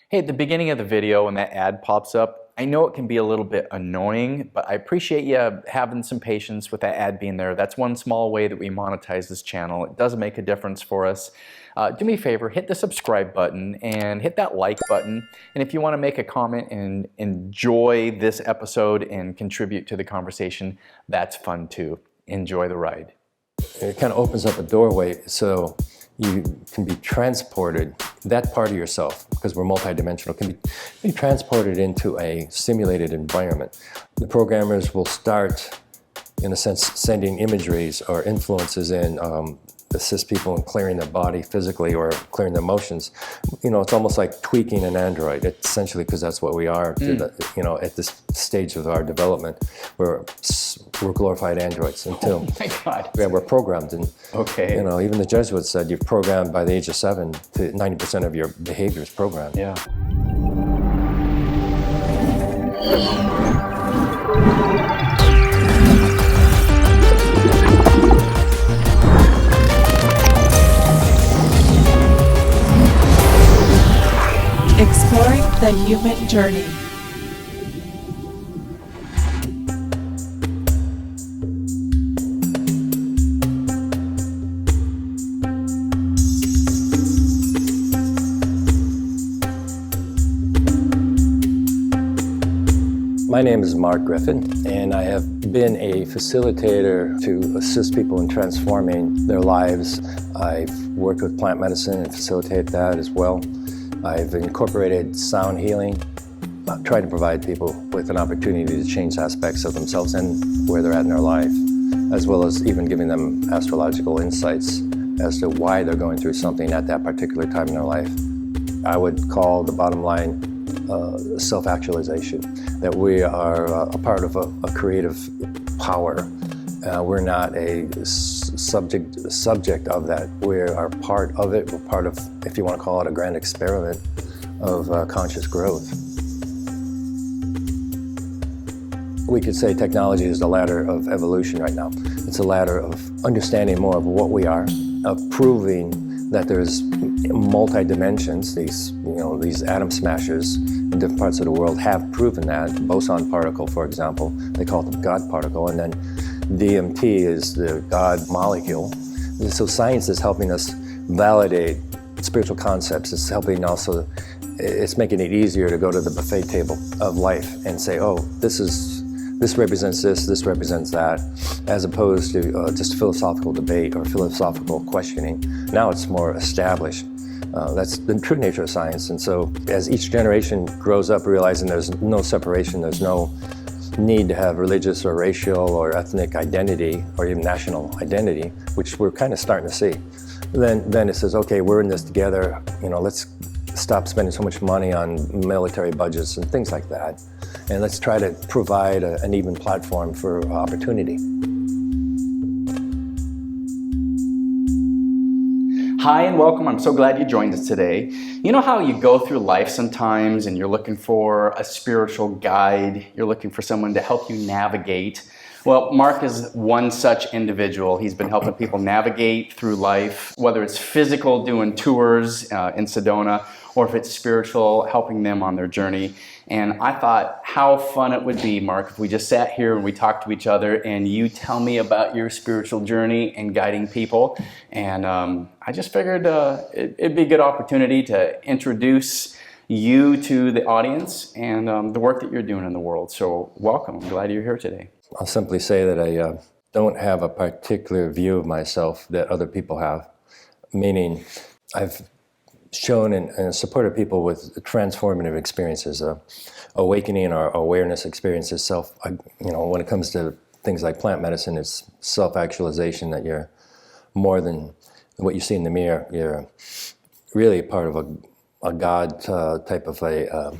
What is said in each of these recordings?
Hey, at the beginning of the video when that ad pops up, I know it can be a little bit annoying, but I appreciate you having some patience with that ad being there. That's one small way that we monetize this channel. It does make a difference for us. Do me a favor, hit the subscribe button and hit that like button. And if you want to make a comment and enjoy this episode and contribute to the conversation, that's fun too. Enjoy the ride. It kind of opens up a doorway so you can be transported, that part of yourself, because we're multidimensional, can be transported into a simulated environment. The programmers will start, in a sense, sending imageries or influences in, assist people in clearing their body physically or clearing their emotions. You know, it's almost like tweaking an android, essentially, because that's what we are, at this stage of our development. We're glorified androids until we're programmed. And even the Jesuits said you're programmed by the age of 7 to 90% of your behavior is programmed. Yeah. Exploring the human journey. My name is Mark Griffon, and I have been a facilitator to assist people in transforming their lives. I've worked with plant medicine and facilitate that as well. I've incorporated sound healing, tried to provide people with an opportunity to change aspects of themselves and where they're at in their life, as well as even giving them astrological insights as to why they're going through something at that particular time in their life. I would call the bottom line self-actualization, that we are a part of a creative power. We're not a subject of that. We are part of it. We're part of, if you want to call it, a grand experiment of conscious growth. We could say technology is the ladder of evolution right now. It's a ladder of understanding more of what we are, of proving that there's multi-dimensions. These atom smashers in different parts of the world have proven that. Boson particle, for example, they call it the God particle, and then DMT is the God molecule. And so science is helping us validate spiritual concepts. It's making it easier to go to the buffet table of life and say, oh, this represents this represents that, as opposed to just philosophical debate or philosophical questioning. Now it's more established. That's the true nature of science. And so as each generation grows up realizing there's no separation, there's no need to have religious or racial or ethnic identity or even national identity, which we're kind of starting to see, then it says, okay, we're in this together, let's stop spending so much money on military budgets and things like that, and let's try to provide an even platform for opportunity. Hi and welcome. I'm so glad you joined us today. You know how you go through life sometimes and you're looking for a spiritual guide, you're looking for someone to help you navigate. Well, Mark is one such individual. He's been helping people navigate through life, whether it's physical, doing tours in Sedona, or if it's spiritual, helping them on their journey. And I thought how fun it would be, Mark, if we just sat here and we talked to each other and you tell me about your spiritual journey and guiding people. And I just figured it'd be a good opportunity to introduce you to the audience and the work that you're doing in the world. So welcome. I'm glad you're here today. I'll simply say that I don't have a particular view of myself that other people have, meaning I've shown and supported people with transformative experiences, awakening or awareness experiences. When it comes to things like plant medicine, it's self-actualization, that you're more than what you see in the mirror. You're really part of a God type of a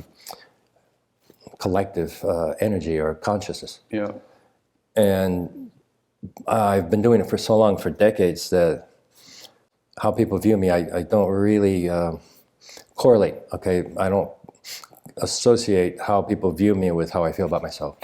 collective energy or consciousness. Yeah. And I've been doing it for so long, for decades, that how people view me, I don't really correlate, okay? I don't associate how people view me with how I feel about myself.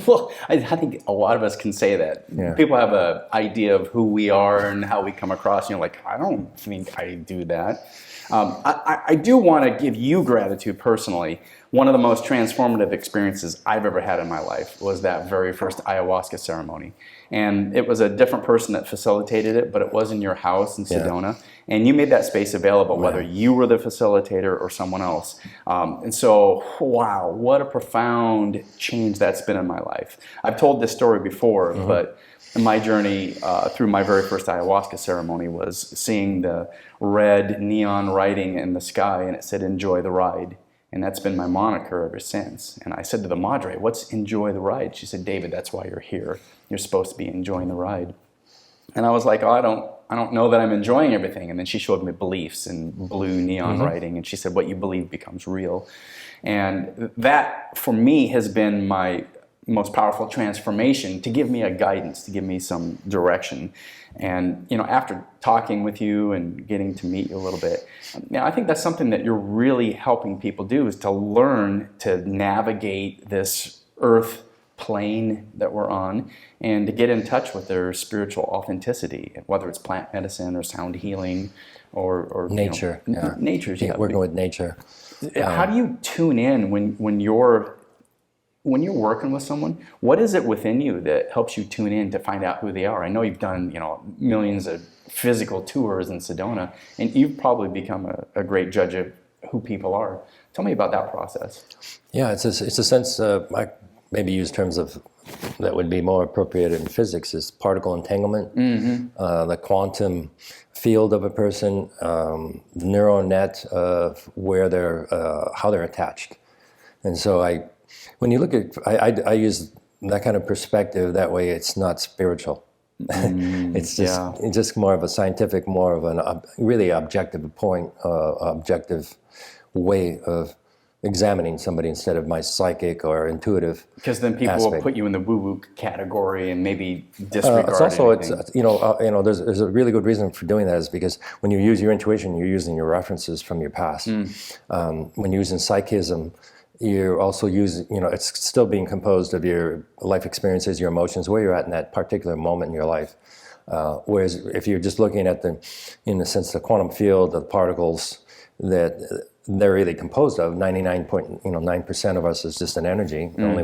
Well, I think a lot of us can say that. Yeah. People have an idea of who we are and how we come across, and you're like, I don't think I do that. I do want to give you gratitude personally. One of the most transformative experiences I've ever had in my life was that very first ayahuasca ceremony. And it was a different person that facilitated it, but it was in your house in Sedona. And you made that space available, whether you were the facilitator or someone else. And so, wow, what a profound change that's been in my life. I've told this story before, but my journey through my very first ayahuasca ceremony was seeing the red neon writing in the sky, and it said, "Enjoy the ride." And that's been my moniker ever since. And I said to the madre, "What's enjoy the ride?" She said, "David, that's why you're here. You're supposed to be enjoying the ride." And I was like, "Oh, I don't know that I'm enjoying everything." And then she showed me beliefs in blue neon writing, and she said, "What you believe becomes real." And that, for me, has been my most powerful transformation, to give me a guidance, to give me some direction. And after talking with you and getting to meet you a little bit, I think that's something that you're really helping people do, is to learn to navigate this earth plane that we're on, and to get in touch with their spiritual authenticity, whether it's plant medicine or sound healing or nature. Nature's Working with nature. How do you tune in when you're working with someone? What is it within you that helps you tune in to find out who they are? I know you've done millions of physical tours in Sedona, and you've probably become a great judge of who people are. Tell me about that process. Yeah, it's a sense. I maybe use terms of that would be more appropriate in physics, is particle entanglement, the quantum field of a person, the neural net of where how they're attached. And so when you look at, I use that kind of perspective. That way, it's not spiritual. It's just more of a scientific, more of an really objective objective way of examining somebody instead of my psychic or intuitive. Because then people will put you in the woo-woo category and maybe disregard it's also anything. There's a really good reason for doing that, is because when you use your intuition, you're using your references from your past. When you're using psychism, you're also using, it's still being composed of your life experiences, your emotions, where you're at in that particular moment in your life. Whereas if you're just looking at in the sense, the quantum field, the particles that they're really composed of, 99.9% of us is just an energy. Only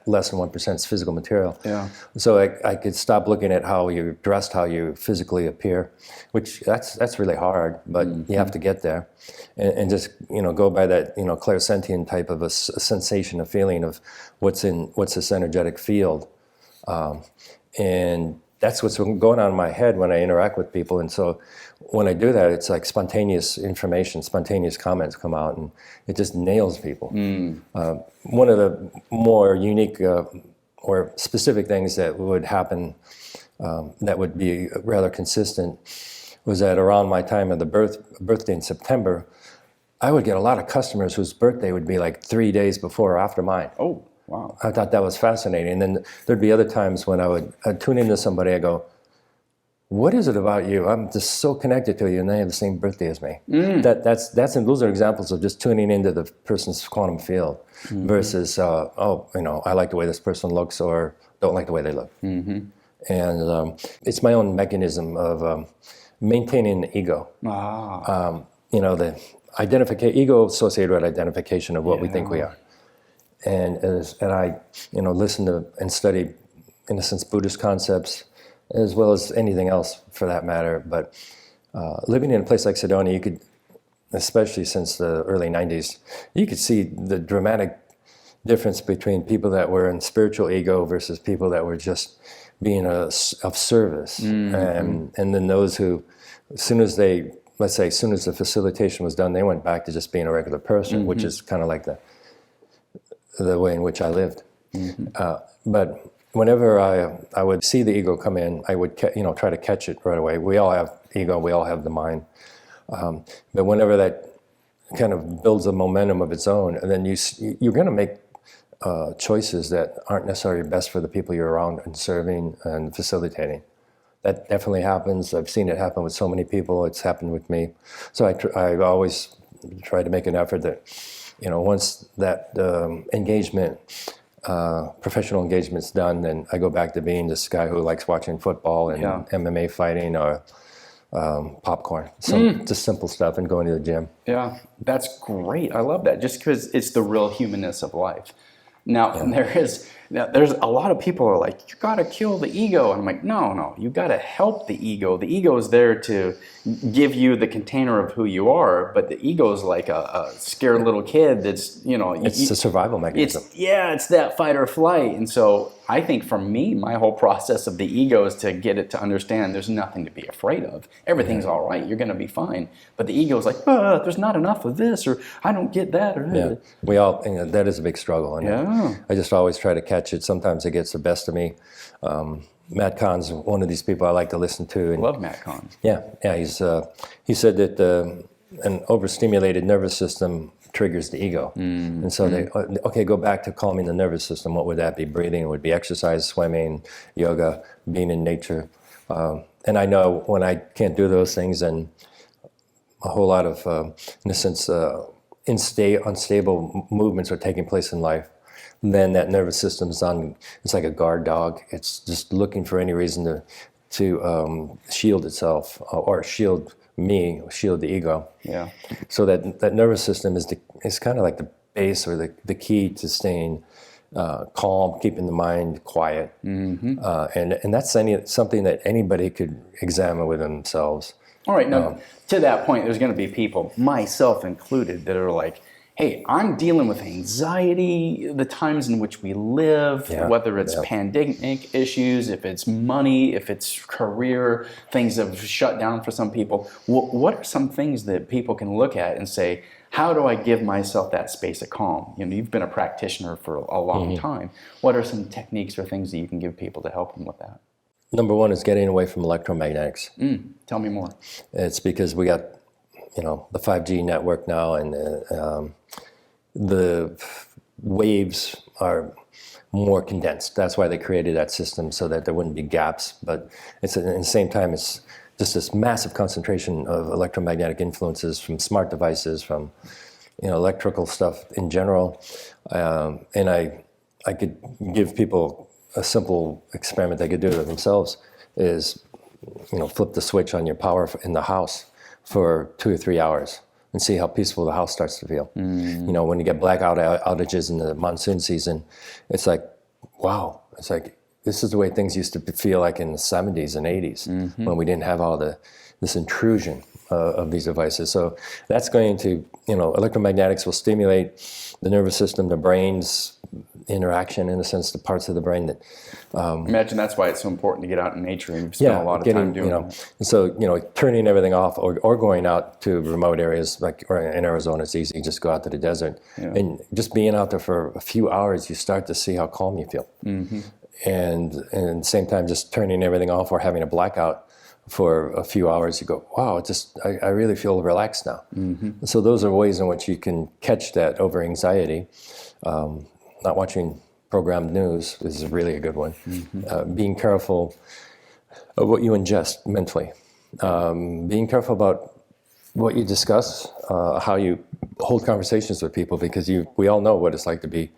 less than 1% is physical material. Yeah. So I could stop looking at how you're dressed, how you physically appear, which that's really hard, but you have to get there, and just go by that clairsentient type of a sensation, a feeling of what's this energetic field, and that's what's going on in my head when I interact with people. And so when I do that, it's like spontaneous information, spontaneous comments come out, and it just nails people. One of the more unique or specific things that would happen that would be rather consistent was that around my time of the birthday in September, I would get a lot of customers whose birthday would be like 3 days before or after mine. Oh, wow. I thought that was fascinating. And then there'd be other times when I'd tune into somebody, I go, "What is it about you? I'm just so connected to you, and they have the same birthday as me." Those are examples of just tuning into the person's quantum field versus, I like the way this person looks, or don't like the way they look. And it's my own mechanism of maintaining the ego. The ego associated with identification of what we think we are. And I listen to and study, in a sense, Buddhist concepts, as well as anything else for that matter. But living in a place like Sedona, you could, especially since the early 90s, you could see the dramatic difference between people that were in spiritual ego versus people that were just being of service. And then those who, as soon as the facilitation was done, they went back to just being a regular person, which is kind of like the way in which I lived. But whenever I would see the ego come in, I would try to catch it right away. We all have ego, we all have the mind. But whenever that kind of builds a momentum of its own, and then you're going to make choices that aren't necessarily best for the people you're around and serving and facilitating. That definitely happens. I've seen it happen with so many people. It's happened with me. So I always try to make an effort that, once that engagement, professional engagement's done, then I go back to being this guy who likes watching football and MMA fighting, or popcorn, some just simple stuff, and going to the gym. Yeah, that's great. I love that, just because it's the real humanness of life. Now, there's a lot of people are like, you got to kill the ego. And I'm like, no, you got to help the ego. The ego is there to give you the container of who you are, but the ego is like a scared little kid that's, It's a survival mechanism. It's that fight or flight. And so I think for me, my whole process of the ego is to get it to understand there's nothing to be afraid of. Everything's all right. You're going to be fine. But the ego is like, there's not enough of this, or I don't get that. Or We all, that is a big struggle. And I just always try to catch it. Sometimes it gets the best of me. Matt Kahn's one of these people I like to listen to. And, love Matt Kahn. Yeah. He said that an overstimulated nervous system triggers the ego. And so go back to calming the nervous system. What would that be? Breathing, it would be exercise, swimming, yoga, being in nature. And I know when I can't do those things, and a whole lot of, in a sense, unstable movements are taking place in life, then that nervous system is it's like a guard dog. It's just looking for any reason to shield itself, or shield the ego. Yeah. So that nervous system is kind of like the base, or the key to staying calm, keeping the mind quiet. And that's something that anybody could examine within themselves. All right. Now, to that point, there's going to be people, myself included, that are like, hey, I'm dealing with anxiety, the times in which we live, whether it's pandemic issues, if it's money, if it's career, things have shut down for some people. What are some things that people can look at and say, how do I give myself that space of calm? You've been a practitioner for a long time. What are some techniques or things that you can give people to help them with that? Number one is getting away from electromagnetics. Tell me more. It's because we got, the 5G network now, and the waves are more condensed. That's why they created that system, so that there wouldn't be gaps. But at the same time, it's just this massive concentration of electromagnetic influences from smart devices, from electrical stuff in general. And I could give people a simple experiment they could do to themselves is, flip the switch on your power in the house for 2 or 3 hours and see how peaceful the house starts to feel. When you get blackout outages in the monsoon season, it's like, wow, it's like, this is the way things used to feel like in the 70s and 80s when we didn't have all this intrusion of these devices. So that's going to, electromagnetics will stimulate the nervous system, the brain's interaction, in a sense, the parts of the brain that... Imagine that's why it's so important to get out in nature and spend a lot of time doing it. So, turning everything off, or going out to remote areas, like in Arizona, it's easy, just go out to the desert. And just being out there for a few hours, you start to see how calm you feel. And at the same time, just turning everything off or having a blackout for a few hours, you go, wow, I really feel relaxed now. So those are ways in which you can catch that over anxiety. Not watching programmed news is really a good one. Being careful of what you ingest mentally. Being careful about what you discuss, how you hold conversations with people, because we all know what it's like to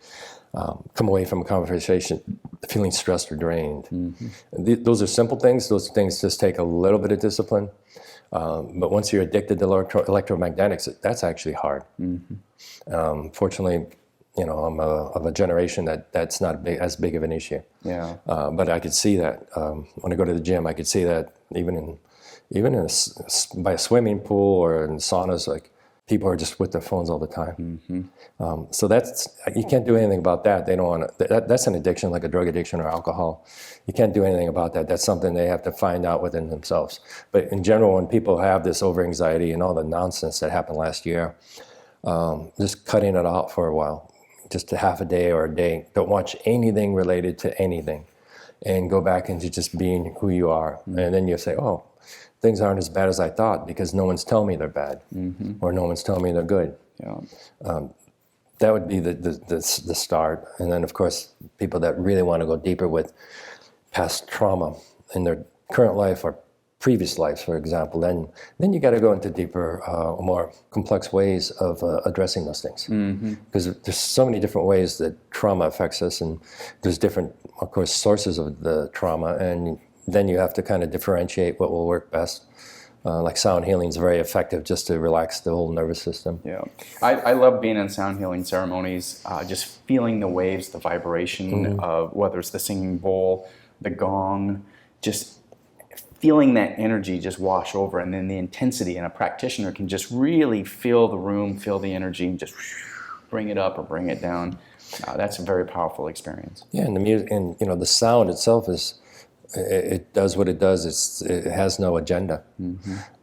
come away from a conversation feeling stressed or drained. Those are simple things. Those things just take a little bit of discipline. But once you're addicted to electromagnetics, that's actually hard. Fortunately, I'm of a generation that's not as big of an issue. But I could see that when I go to the gym. I could see that even by a swimming pool or in saunas, like people are just with their phones all the time. So you can't do anything about that. They don't want to. That's an addiction, like a drug addiction or alcohol. You can't do anything about that. That's something they have to find out within themselves. But in general, when people have this over anxiety and all the nonsense that happened last year, just cutting it out for a while. Just a half a day or a day. Don't watch anything related to anything, and go back into just being who you are. And then you say, oh, things aren't as bad as I thought, because no one's telling me they're bad, or no one's telling me they're good. That would be the start. And then, of course, people that really want to go deeper with past trauma in their current life or previous lives, for example, then you got to go into deeper, more complex ways of addressing those things. Because there's so many different ways that trauma affects us, and there's different, of course, sources of the trauma, and then you have to kind of differentiate what will work best. Like sound healing is very effective just to relax the whole nervous system. Yeah, I love being in sound healing ceremonies, just feeling the waves, the vibration of whether it's the singing bowl, the gong, just feeling that energy just wash over, and then the intensity, and a practitioner can just really feel the room, feel the energy, and just bring it up or bring it down. That's a very powerful experience. Yeah, and the music, and the sound itself it does what it does. It has no agenda.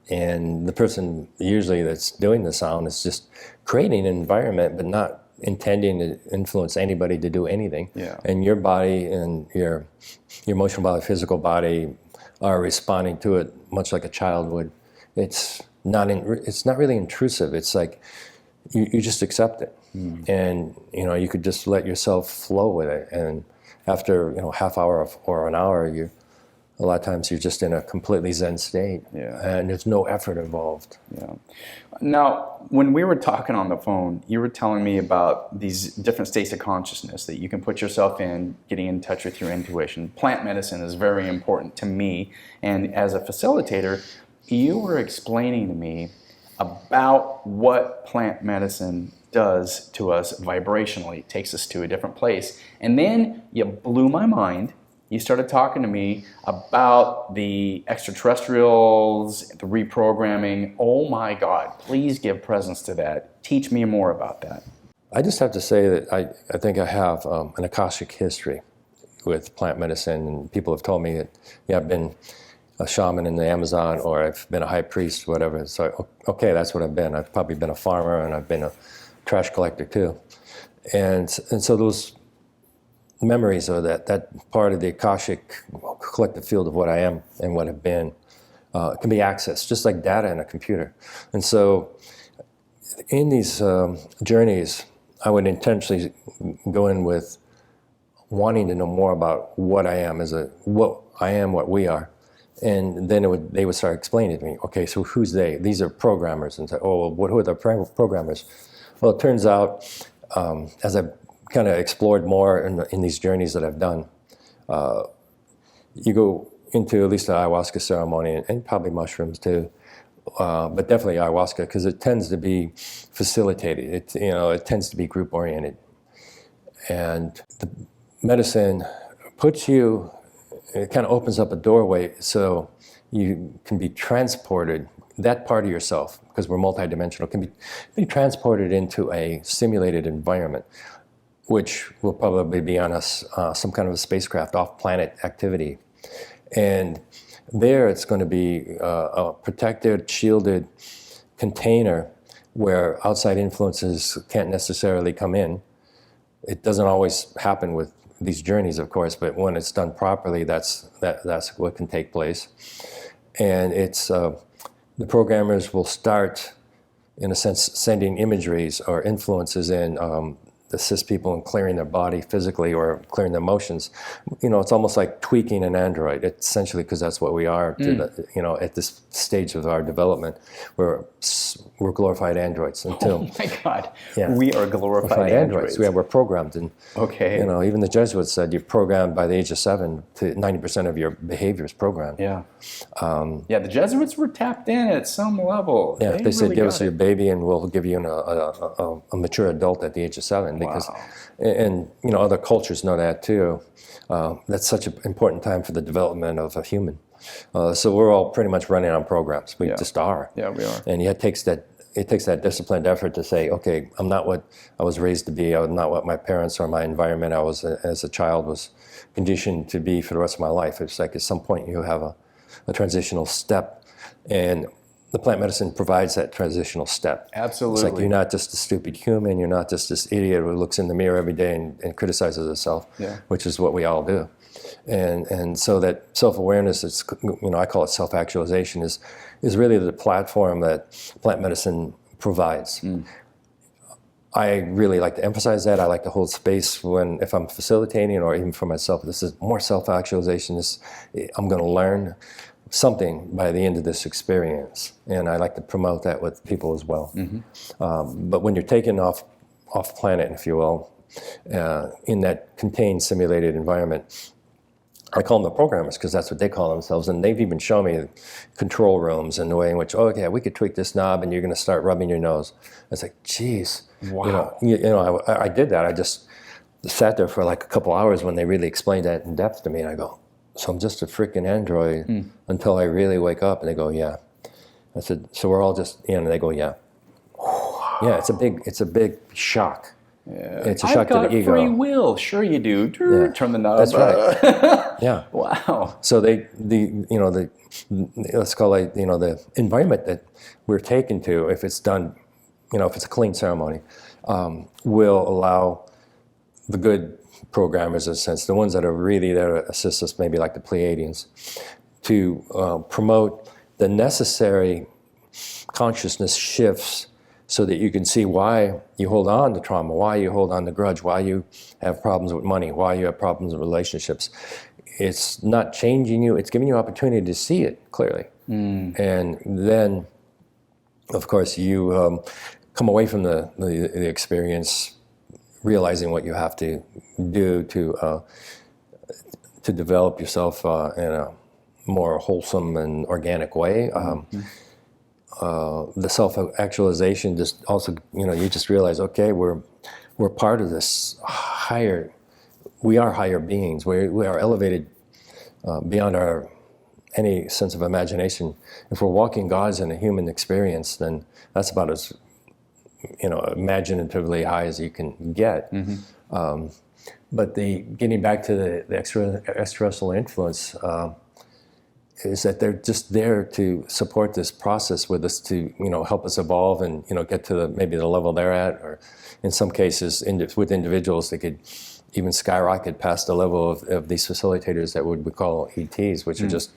And the person usually that's doing the sound is just creating an environment, but not intending to influence anybody to do anything. Yeah. And your body and your emotional body, physical body are responding to it much like a child would. It's not really intrusive. It's like you just accept it. And you could just let yourself flow with it. And after half hour or an hour, a lot of times you're just in a completely Zen state, and there's no effort involved. Yeah. Now, when we were talking on the phone, you were telling me about these different states of consciousness that you can put yourself in, getting in touch with your intuition. Plant medicine is very important to me, and as a facilitator, you were explaining to me about what plant medicine does to us vibrationally. It takes us to a different place. And then you blew my mind. You started talking to me about the extraterrestrials, the reprogramming. Oh my God, please give presence to that. Teach me more about that. I just have to say that I think I have an Akashic history with plant medicine, and people have told me that I've been a shaman in the Amazon, or I've been a high priest, whatever. So, okay, that's what I've been. I've probably been a farmer, and I've been a trash collector too. And so those memories, or that part of the Akashic collective field of what I am and what I've been, can be accessed just like data in a computer. And so in these journeys, I would intentionally go in with wanting to know more about what I am what we are. And then they would start explaining to me, okay, so who's they? These are programmers. And say, oh, well, who are the programmers? Well, it turns out, as I've kind of explored more in these journeys that I've done, you go into at least the ayahuasca ceremony, and probably mushrooms too, but definitely ayahuasca, because it tends to be facilitated. It tends to be group oriented, and the medicine puts you. It kind of opens up a doorway so you can be transported. That part of yourself, because we're multidimensional, can be transported into a simulated environment, which will probably be on some kind of a spacecraft, off-planet activity. And there it's going to be a protected, shielded container where outside influences can't necessarily come in. It doesn't always happen with these journeys, of course, but when it's done properly, that's what can take place. And it's the programmers will start, in a sense, sending imageries or influences in assist people in clearing their body physically or clearing their emotions. It's almost like tweaking an android. It's essentially, because that's what we are. At this stage of our development, we're glorified androids. Until, oh my God, yeah, we are glorified androids. We're programmed, and okay, even the Jesuits said you're programmed by the age of 7 to 90% of your behavior is programmed. Yeah, the Jesuits were tapped in at some level. Yeah, they said, really give us your baby, and we'll give you a mature adult at the age of 7. Because, wow. and other cultures know that too. That's such an important time for the development of a human. So we're all pretty much running on programs. We just are. Yeah, we are. And it takes that disciplined effort to say, okay, I'm not what I was raised to be. I'm not what my parents or my environment I was as a child was conditioned to be for the rest of my life. It's like at some point you have a transitional step, and the plant medicine provides that transitional step. Absolutely. It's like you're not just a stupid human. You're not just this idiot who looks in the mirror every day and criticizes herself, which is what we all do. And so that self-awareness, it's, I call it self-actualization, is really the platform that plant medicine provides. I really like to emphasize that. I like to hold space if I'm facilitating, or even for myself. This is more self-actualization. I'm going to learn something by the end of this experience, and I like to promote that with people as well. But when you're taken off planet, if you will, in that contained simulated environment, I call them the programmers because that's what they call themselves, and they've even shown me control rooms and the way in which, oh yeah, we could tweak this knob and you're going to start rubbing your nose. It's like, geez, Wow. I did that. I just sat there for like a couple hours when they really explained that in depth to me, and I go, so I'm just a freaking android until I really wake up. And they go, yeah. I said, so we're all just, and they go, yeah. Yeah, it's a big shock. Yeah. It's a shock to the ego. I've got free will. Sure you do. Yeah. Turn the knob. That's right. Yeah. Wow. So let's call it, the environment that we're taken to, if it's done, if it's a clean ceremony, will allow the good programmers, in a sense, the ones that are really there to assist us, maybe like the Pleiadians, to promote the necessary consciousness shifts so that you can see why you hold on to trauma, why you hold on to grudge, why you have problems with money, why you have problems with relationships. It's not changing you, it's giving you opportunity to see it clearly. And then, of course, you come away from the experience realizing what you have to do to develop yourself in a more wholesome and organic way. The self-actualization just also, you just realize, okay, we're part of this higher, we are higher beings. We are elevated beyond any sense of imagination. If we're walking gods in a human experience, then that's about as, imaginatively high as you can get. But getting back to the extraterrestrial influence, is that they're just there to support this process with us to, help us evolve and, get to maybe the level they're at, or in some cases, with individuals, they could even skyrocket past the level of these facilitators that we call ETs, which are just,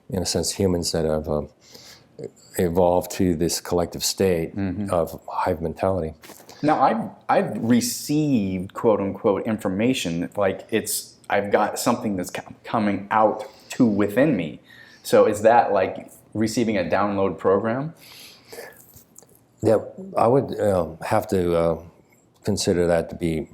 in a sense, humans that have evolved to this collective state of hive mentality. Now, I've received quote unquote information like I've got something that's coming out to within me. So is that like receiving a download program? Yeah, I would have to consider that to be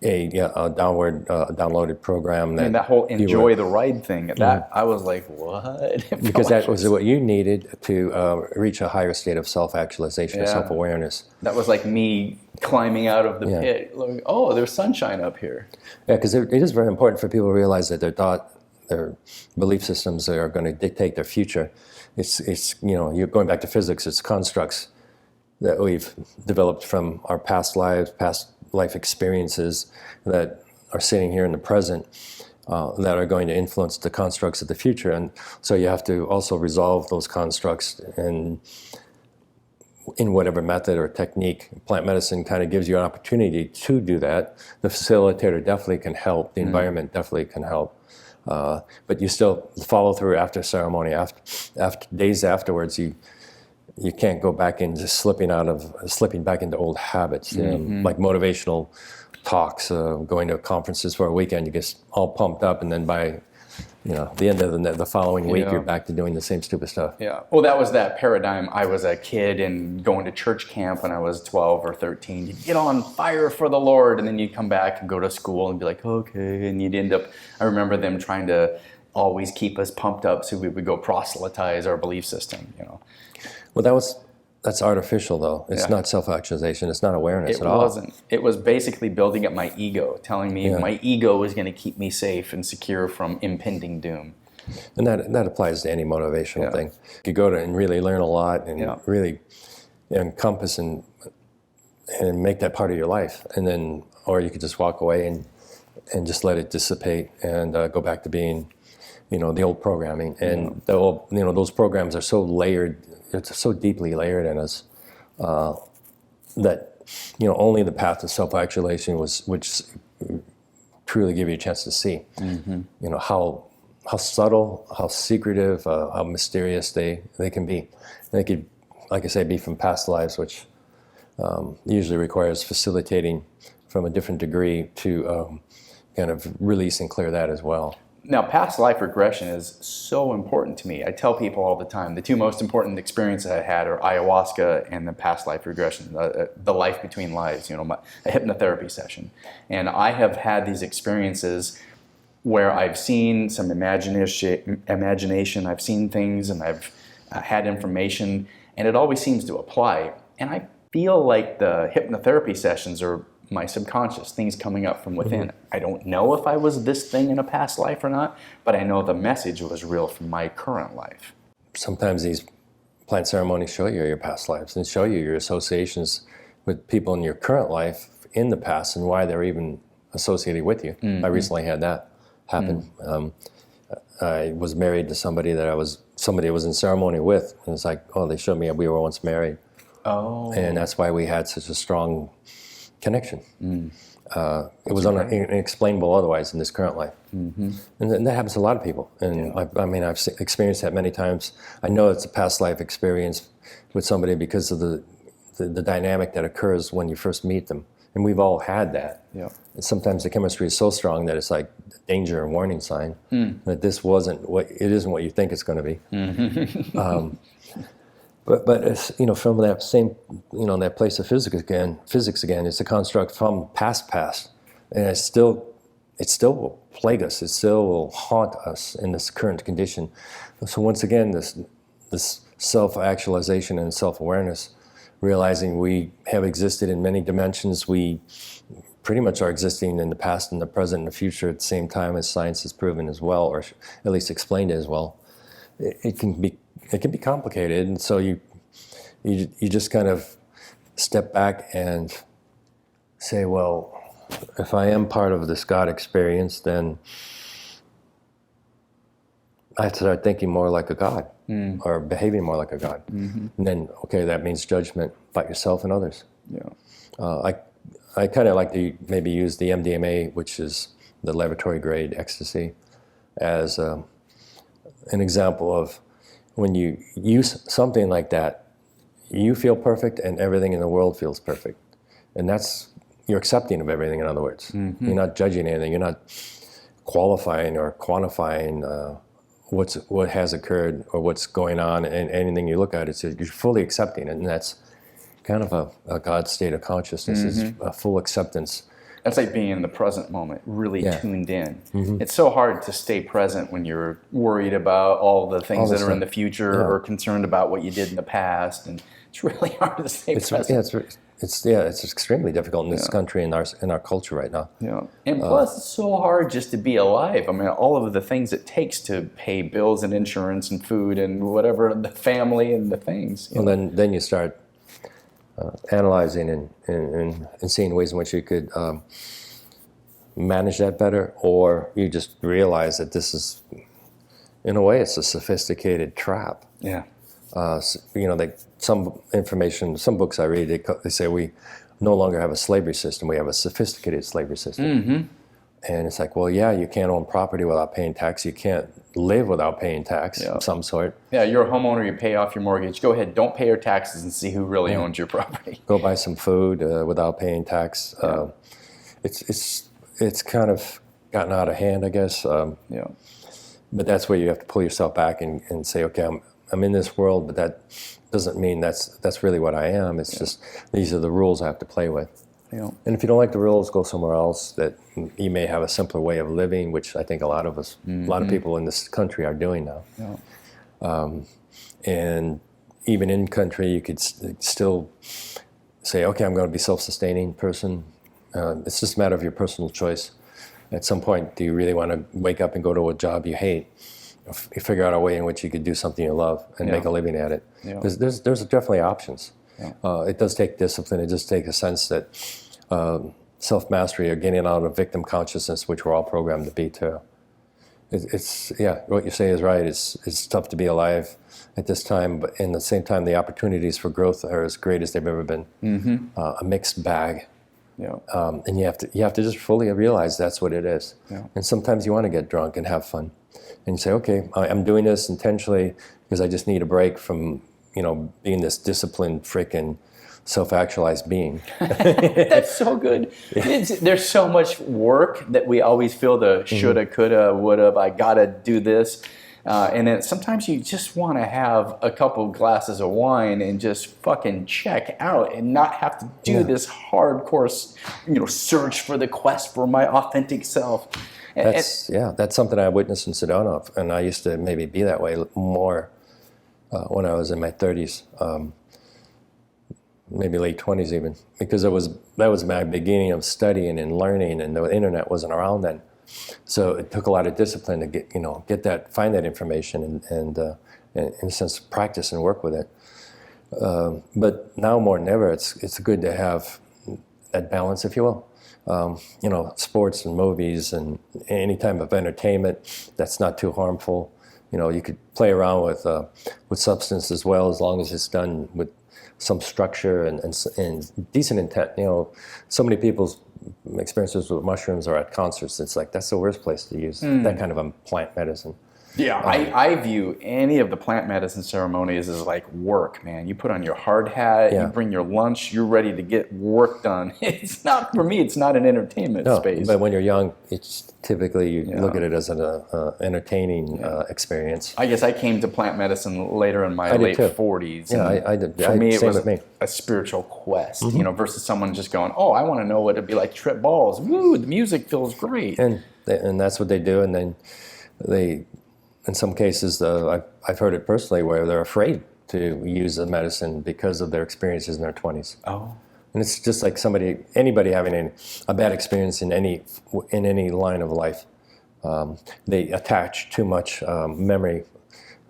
a downloaded program. That whole enjoy the ride thing. That I was like, what? Because that was what you needed to reach a higher state of self-actualization, or self-awareness. That was like me climbing out of the pit. Like, oh, there's sunshine up here. Yeah, because it is very important for people to realize that their belief systems are going to dictate their future. It's you're going back to physics. It's constructs that we've developed from our past lives, past life experiences that are sitting here in the present that are going to influence the constructs of the future. And so you have to also resolve those constructs in whatever method or technique. Plant medicine kind of gives you an opportunity to do that. The facilitator definitely can help. The environment definitely can help. But you still follow through after ceremony, after days afterwards. You can't go back into slipping back into old habits, like motivational talks, going to conferences for a weekend. You get all pumped up, and then by the end of the following week, you're back to doing the same stupid stuff. Yeah. Well, that was that paradigm. I was a kid and going to church camp when I was 12 or 13. You'd get on fire for the Lord, and then you'd come back and go to school and be like, okay. And you'd end up, I remember them trying to always keep us pumped up so we would go proselytize our belief system, Well, that's artificial, though. It's not self-actualization. It's not awareness at all. It wasn't. It was basically building up my ego, telling me my ego was going to keep me safe and secure from impending doom. And that applies to any motivational thing. You go to and really learn a lot and really encompass and make that part of your life, and then, or you could just walk away and just let it dissipate and go back to being, the old programming. And those programs are so layered. It's so deeply layered in us that only the path to self-actualization which truly give you a chance to see. How subtle, how secretive, how mysterious they can be. They could, like I say, be from past lives, which usually requires facilitating from a different degree to kind of release and clear that as well. Now, past life regression is so important to me. I tell people all the time, the two most important experiences I had are ayahuasca and the past life regression, the life between lives, a hypnotherapy session. And I have had these experiences where I've seen some imagination, I've seen things, and I've had information, and it always seems to apply. And I feel like the hypnotherapy sessions are my subconscious, things coming up from within. I don't know if I was this thing in a past life or not, but I know the message was real from my current life. Sometimes these plant ceremonies show you your past lives and show you your associations with people in your current life in the past and why they're even associated with you. I recently had that happen. I was married to somebody I was in ceremony with, and it's like, oh, they showed me we were once married. Oh. And that's why we had such a strong connection. It was inexplainable otherwise in this current life. And that happens to a lot of people. And I've experienced that many times. I know it's a past life experience with somebody because of the dynamic that occurs when you first meet them. And we've all had that. Yeah. And sometimes the chemistry is so strong that it's like danger and warning sign that this isn't what you think it's going to be. But it's, from that same, that place of physics again, it's a construct from past, and it still will plague us. It still will haunt us in this current condition. So once again, this self-actualization and self-awareness, realizing we have existed in many dimensions, we pretty much are existing in the past and the present and the future at the same time, as science has proven as well, or at least explained it as well. It can be complicated, and so you just kind of step back and say, well, if I am part of this God experience, then I have to start thinking more like a God, or behaving more like a God. And then, okay, that means judgment about yourself and others. Yeah. I kind of like to maybe use the MDMA, which is the laboratory grade ecstasy, as an example of when you use something like that, you feel perfect and everything in the world feels perfect. And you're accepting of everything, in other words. You're not judging anything. You're not qualifying or quantifying what has occurred or what's going on, and anything you look at, you're fully accepting it. And that's kind of a God state of consciousness, is a full acceptance. That's like being in the present moment, really tuned in. It's so hard to stay present when you're worried about all the things that are in the future or concerned about what you did in the past, and it's really hard to stay present. It's extremely difficult in this country and in our culture right now. Yeah, and plus it's so hard just to be alive. I mean, all of the things it takes to pay bills and insurance and food and whatever, the family and the things. Well, then you start analyzing and seeing ways in which you could manage that better, or you just realize that this is, in a way, it's a sophisticated trap. Yeah. Some books I read, they say we no longer have a slavery system, we have a sophisticated slavery system. And it's like, well, yeah, you can't own property without paying tax. You can't live without paying tax of some sort. Yeah, you're a homeowner, you pay off your mortgage. Go ahead, don't pay your taxes and see who really owns your property. Go buy some food without paying tax. It's kind of gotten out of hand, I guess. But that's where you have to pull yourself back and say, okay, I'm in this world, but that doesn't mean that's really what I am. It's just these are the rules I have to play with. And if you don't like the rules, go somewhere else that you may have a simpler way of living, which I think a lot of people in this country are doing now. And even in country, you could still say, okay, I'm going to be a self-sustaining person. It's just a matter of your personal choice. At some point, do you really want to wake up and go to a job you hate? You figure out a way in which you could do something you love and make a living at it. There's definitely options. It does take discipline. It just takes a sense that self-mastery or getting out of victim consciousness, which we're all programmed to be too. What you say is right. It's tough to be alive at this time, but in the same time, the opportunities for growth are as great as they've ever been. A mixed bag. And you have to just fully realize that's what it is. And sometimes you want to get drunk and have fun. And you say, okay, I'm doing this intentionally because I just need a break from, being this disciplined, freaking self-actualized being. That's so good. There's so much work that we always feel the shoulda, coulda, woulda, I gotta do this. And then sometimes you just want to have a couple glasses of wine and just fucking check out and not have to do this hardcore, search for the quest for my authentic self. That's something I witnessed in Sedona, and I used to maybe be that way more when I was in my 30s, maybe late 20s even, because that was my beginning of studying and learning, and the internet wasn't around then. So it took a lot of discipline to find that information and in a sense practice and work with it. But now more than ever, it's good to have that balance, if you will. Sports and movies and any type of entertainment that's not too harmful. You could play around with substance as well, as long as it's done with some structure and decent intent. So many people's experiences with mushrooms are at concerts. It's like that's the worst place to use that kind of a plant medicine. Yeah, I view any of the plant medicine ceremonies as like work, man. You put on your hard hat, you bring your lunch, you're ready to get work done. It's not, for me, it's not an entertainment space. But when you're young, it's typically you look at it as an entertaining experience. I guess I came to plant medicine later in my late 40s. Yeah, I did. For me, it was a spiritual quest, versus someone just going, oh, I want to know what it'd be like to trip balls. Woo, the music feels great. And that's what they do, and then they... In some cases, I've heard it personally, where they're afraid to use the medicine because of their experiences in their 20s. Oh. And it's just like anybody having a bad experience in any line of life. They attach too much memory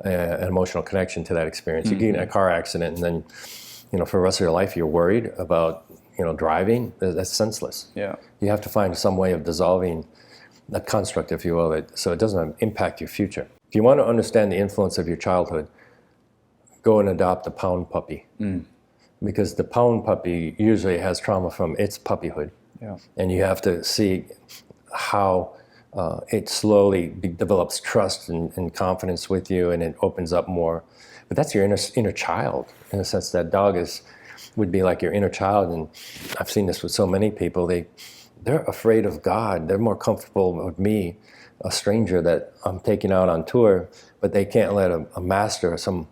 and emotional connection to that experience. You get in a car accident, and then, for the rest of your life, you're worried about, driving. That's senseless. Yeah. You have to find some way of dissolving that construct, if you will, so it doesn't impact your future. If you want to understand the influence of your childhood, go and adopt a pound puppy. Because the pound puppy usually has trauma from its puppyhood. Yeah. And you have to see how it slowly develops trust and confidence with you, and it opens up more. But that's your inner child. In a sense, that dog would be like your inner child. And I've seen this with so many people. They're afraid of God. They're more comfortable with me, a stranger that I'm taking out on tour, but they can't let a master or some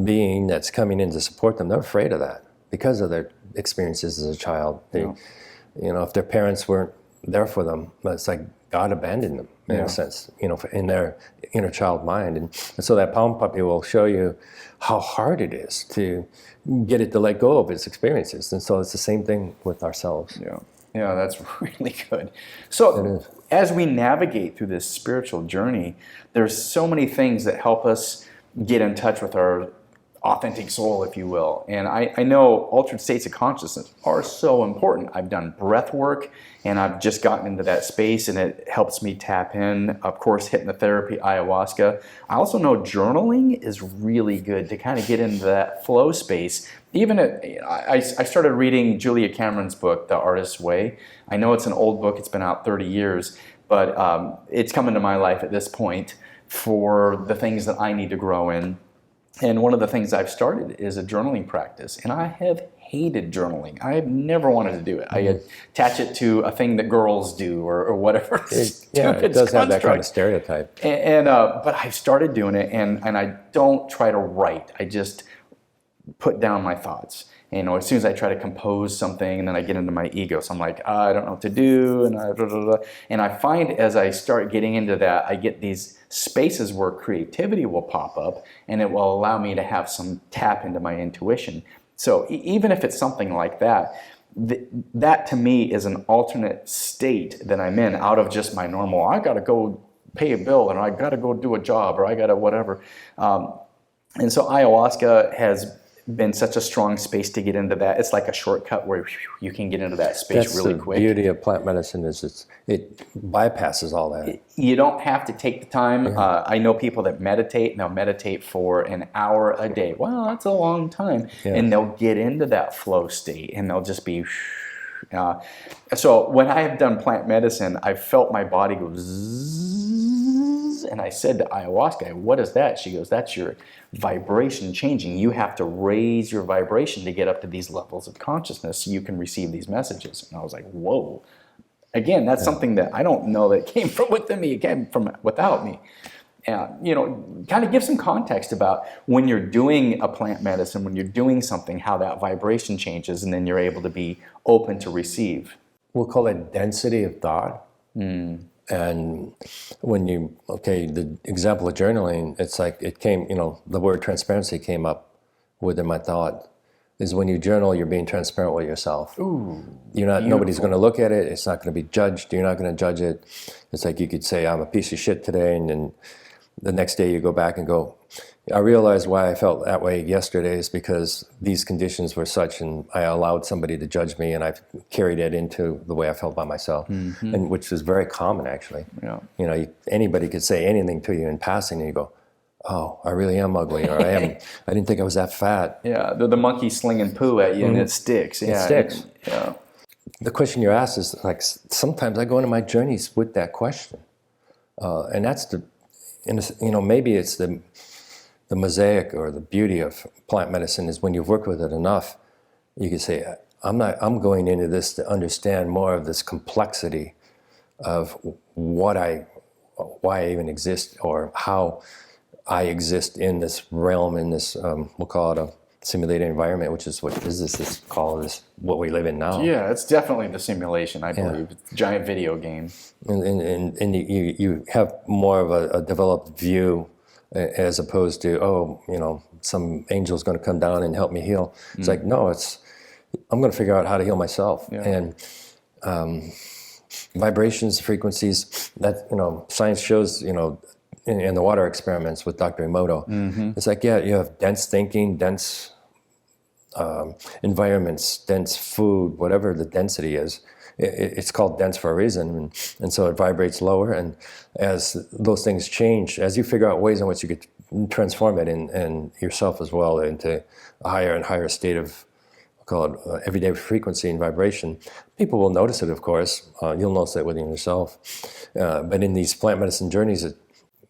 being that's coming in to support them. They're afraid of that because of their experiences as a child. If their parents weren't there for them, it's like God abandoned them in a sense, in their inner child mind. And so that pound puppy will show you how hard it is to get it to let go of its experiences. And so it's the same thing with ourselves. Yeah, that's really good. So as we navigate through this spiritual journey, there's so many things that help us get in touch with our authentic soul, if you will. And I know altered states of consciousness are so important. I've done breath work, and I've just gotten into that space, and it helps me tap in. Of course, hypnotherapy, ayahuasca. I also know journaling is really good to kind of get into that flow space. Even I started reading Julia Cameron's book, The Artist's Way. I know it's an old book. It's been out 30 years, but it's come into my life at this point for the things that I need to grow in. And one of the things I've started is a journaling practice, and I have hated journaling. I have never wanted to do it. I attach it to a thing that girls do or whatever. It does have that kind of stereotype. But I've started doing it, and I don't try to write. I just put down my thoughts. As soon as I try to compose something, and then I get into my ego, so I'm like, I don't know what to do, and I find as I start getting into that, I get these spaces where creativity will pop up, and it will allow me to have some tap into my intuition. So even if it's something like that, that to me is an alternate state that I'm in out of just my normal, I got to go pay a bill, and I got to go do a job, or I got to whatever. And so ayahuasca has been such a strong space to get into that. It's like a shortcut where you can get into that space really quick. The beauty of plant medicine is it bypasses all that. You don't have to take the time. I know people that meditate, and they'll meditate for an hour a day. Well, that's a long time. Yeah. And they'll get into that flow state, and they'll just be... So when I have done plant medicine, I've felt my body go zzz, and I said to ayahuasca, what is that? She goes, that's your vibration changing. You have to raise your vibration to get up to these levels of consciousness so you can receive these messages. And I was like, whoa. Again, that's something that I don't know that came from within me. It came from without me. And, kind of give some context about when you're doing a plant medicine, when you're doing something, how that vibration changes, and then you're able to be open to receive. We'll call it density of thought. And when the example of journaling, it's like it came, the word transparency came up within my thought. Is when you journal, you're being transparent with yourself. Ooh, nobody's going to look at it. It's not going to be judged. You're not going to judge it. It's like you could say, I'm a piece of shit today. And then the next day you go back and go, I realized why I felt that way yesterday is because these conditions were such, and I allowed somebody to judge me, and I've carried it into the way I felt by myself, and which is very common, actually. Yeah. Anybody could say anything to you in passing, and you go, oh, I really am ugly, or I didn't think I was that fat. Yeah, the monkey slinging poo at you, and it sticks. Yeah, it sticks. Yeah. The question you're asked is like, sometimes I go into my journeys with that question, and that's maybe it's the mosaic or the beauty of plant medicine is when you've worked with it enough, you can say, I'm going into this to understand more of this complexity of why I even exist, or how I exist in this realm, in this, we'll call it a simulated environment, which is what physicists call this, what we live in now. Yeah, it's definitely the simulation, I believe. It's a giant video game. And you have more of a developed view, as opposed to, some angel's going to come down and help me heal. It's like, no, I'm going to figure out how to heal myself. Yeah. And vibrations, frequencies, that, science shows, in the water experiments with Dr. Emoto, it's like, you have dense thinking, dense environments, dense food, whatever the density is. It's called dense for a reason, and so it vibrates lower. And as those things change, as you figure out ways in which you could transform it and yourself as well into a higher and higher state of, we'll call it everyday frequency and vibration, people will notice it, of course. You'll notice it within yourself. But in these plant medicine journeys,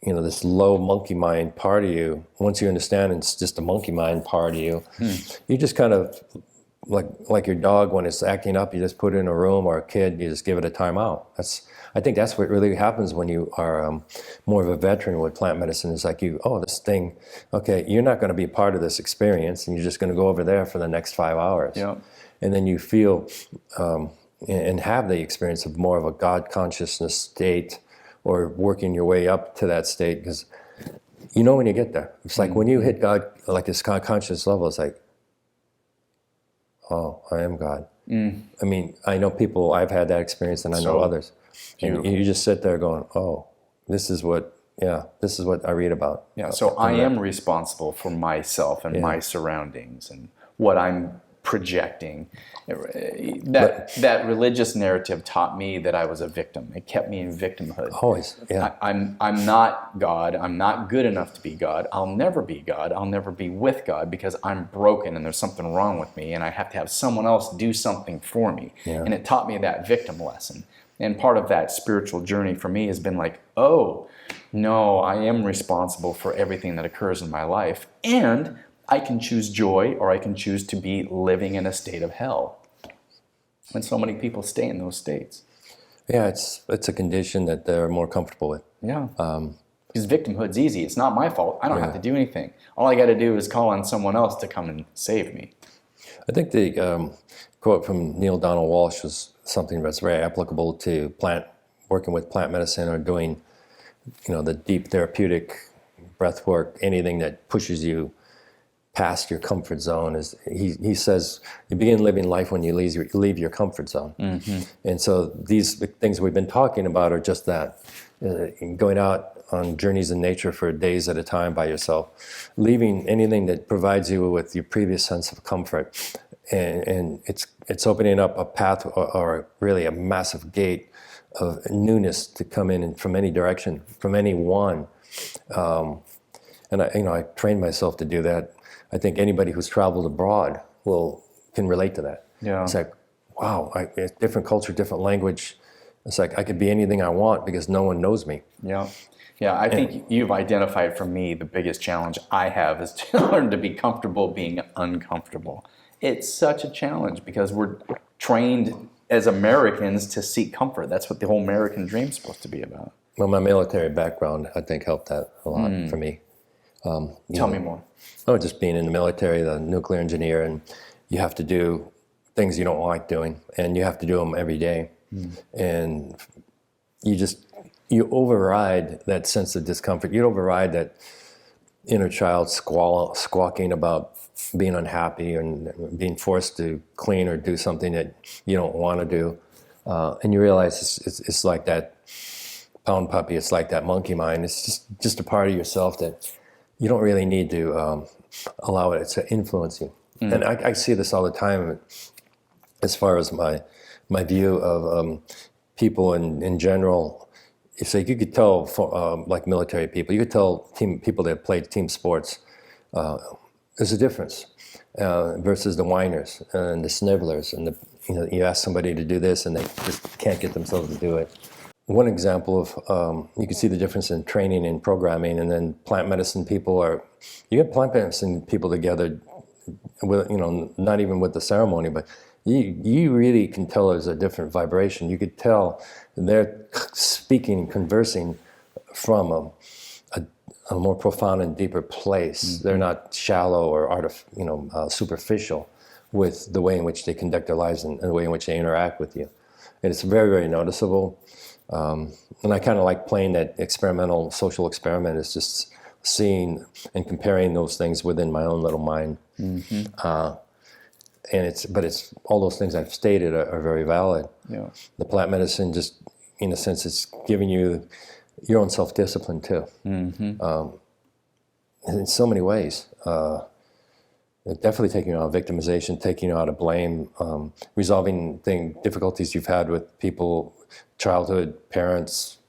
this low monkey mind part of you, once you understand it's just a monkey mind part of you, you just kind of, like your dog when it's acting up, you just put it in a room, or a kid, you just give it a timeout. I think that's what really happens when you are more of a veteran with plant medicine. It's like this thing, okay, you're not going to be part of this experience, and you're just going to go over there for the next 5 hours. Yeah. And then you feel and have the experience of more of a God consciousness state, or working your way up to that state, because when you get there. It's like when you hit God, like this God conscious level, it's like, oh, I am God. I mean, I know people, I've had that experience, and I know others. And you just sit there going, oh, this is what I read about. Yeah, so I am responsible for myself and my surroundings and what I'm projecting. That religious narrative taught me that I was a victim. It kept me in victimhood. Always, yeah. I'm not God. I'm not good enough to be God. I'll never be God. I'll never be with God, because I'm broken and there's something wrong with me, and I have to have someone else do something for me. Yeah. And it taught me that victim lesson. And part of that spiritual journey for me has been like, oh, no, I am responsible for everything that occurs in my life. And I can choose joy, or I can choose to be living in a state of hell. And so many people stay in those states. Yeah, it's a condition that they're more comfortable with. Yeah. Because victimhood's easy. It's not my fault. I don't have to do anything. All I got to do is call on someone else to come and save me. I think the quote from Neil Donald Walsh was something that's very applicable to working with plant medicine, or doing, the deep therapeutic breath work, anything that pushes you past your comfort zone. Is he says you begin living life when you leave your comfort zone. And so these things we've been talking about are just that, going out on journeys in nature for days at a time by yourself, leaving anything that provides you with your previous sense of comfort, and it's opening up a path, or really a massive gate of newness to come in from any direction, from anyone. And I trained myself to do that. I think anybody who's traveled abroad can relate to that. Yeah. It's like, wow, different culture, different language. It's like I could be anything I want because no one knows me. Yeah. Yeah, I think you've identified for me the biggest challenge I have is to learn to be comfortable being uncomfortable. It's such a challenge because we're trained as Americans to seek comfort. That's what the whole American dream is supposed to be about. Well, my military background, I think, helped that a lot for me. Tell me more. Oh, just being in the military, the nuclear engineer, and you have to do things you don't like doing, and you have to do them every day. And you just you override that sense of discomfort. You override that inner child squawking about being unhappy and being forced to clean or do something that you don't want to do. And you realize it's like that pound puppy, it's like that monkey mind. It's just a part of yourself that you don't really need to allow it to influence you. And I see this all the time as far as my view of people in general. It's like you could tell, like military people, you could tell people that play team sports, there's a difference versus the whiners and the snivellers. And you ask somebody to do this and they just can't get themselves to do it. One example of, you can see the difference in training and programming, and then plant medicine people you get plant medicine people together with, not even with the ceremony, but you really can tell there's a different vibration. You could tell they're speaking, conversing from a more profound and deeper place. Mm-hmm. They're not shallow or superficial with the way in which they conduct their lives and the way in which they interact with you. And it's very, very noticeable. And I kind of like playing that experimental social experiment. It's just seeing and comparing those things within my own little mind. Mm-hmm. But it's all those things I've stated are very valid. Yeah. The plant medicine, just in a sense, it's giving you your own self-discipline too. Mm-hmm. In so many ways. Definitely taking you out of victimization, taking you out of blame, resolving difficulties you've had with people, childhood, parents,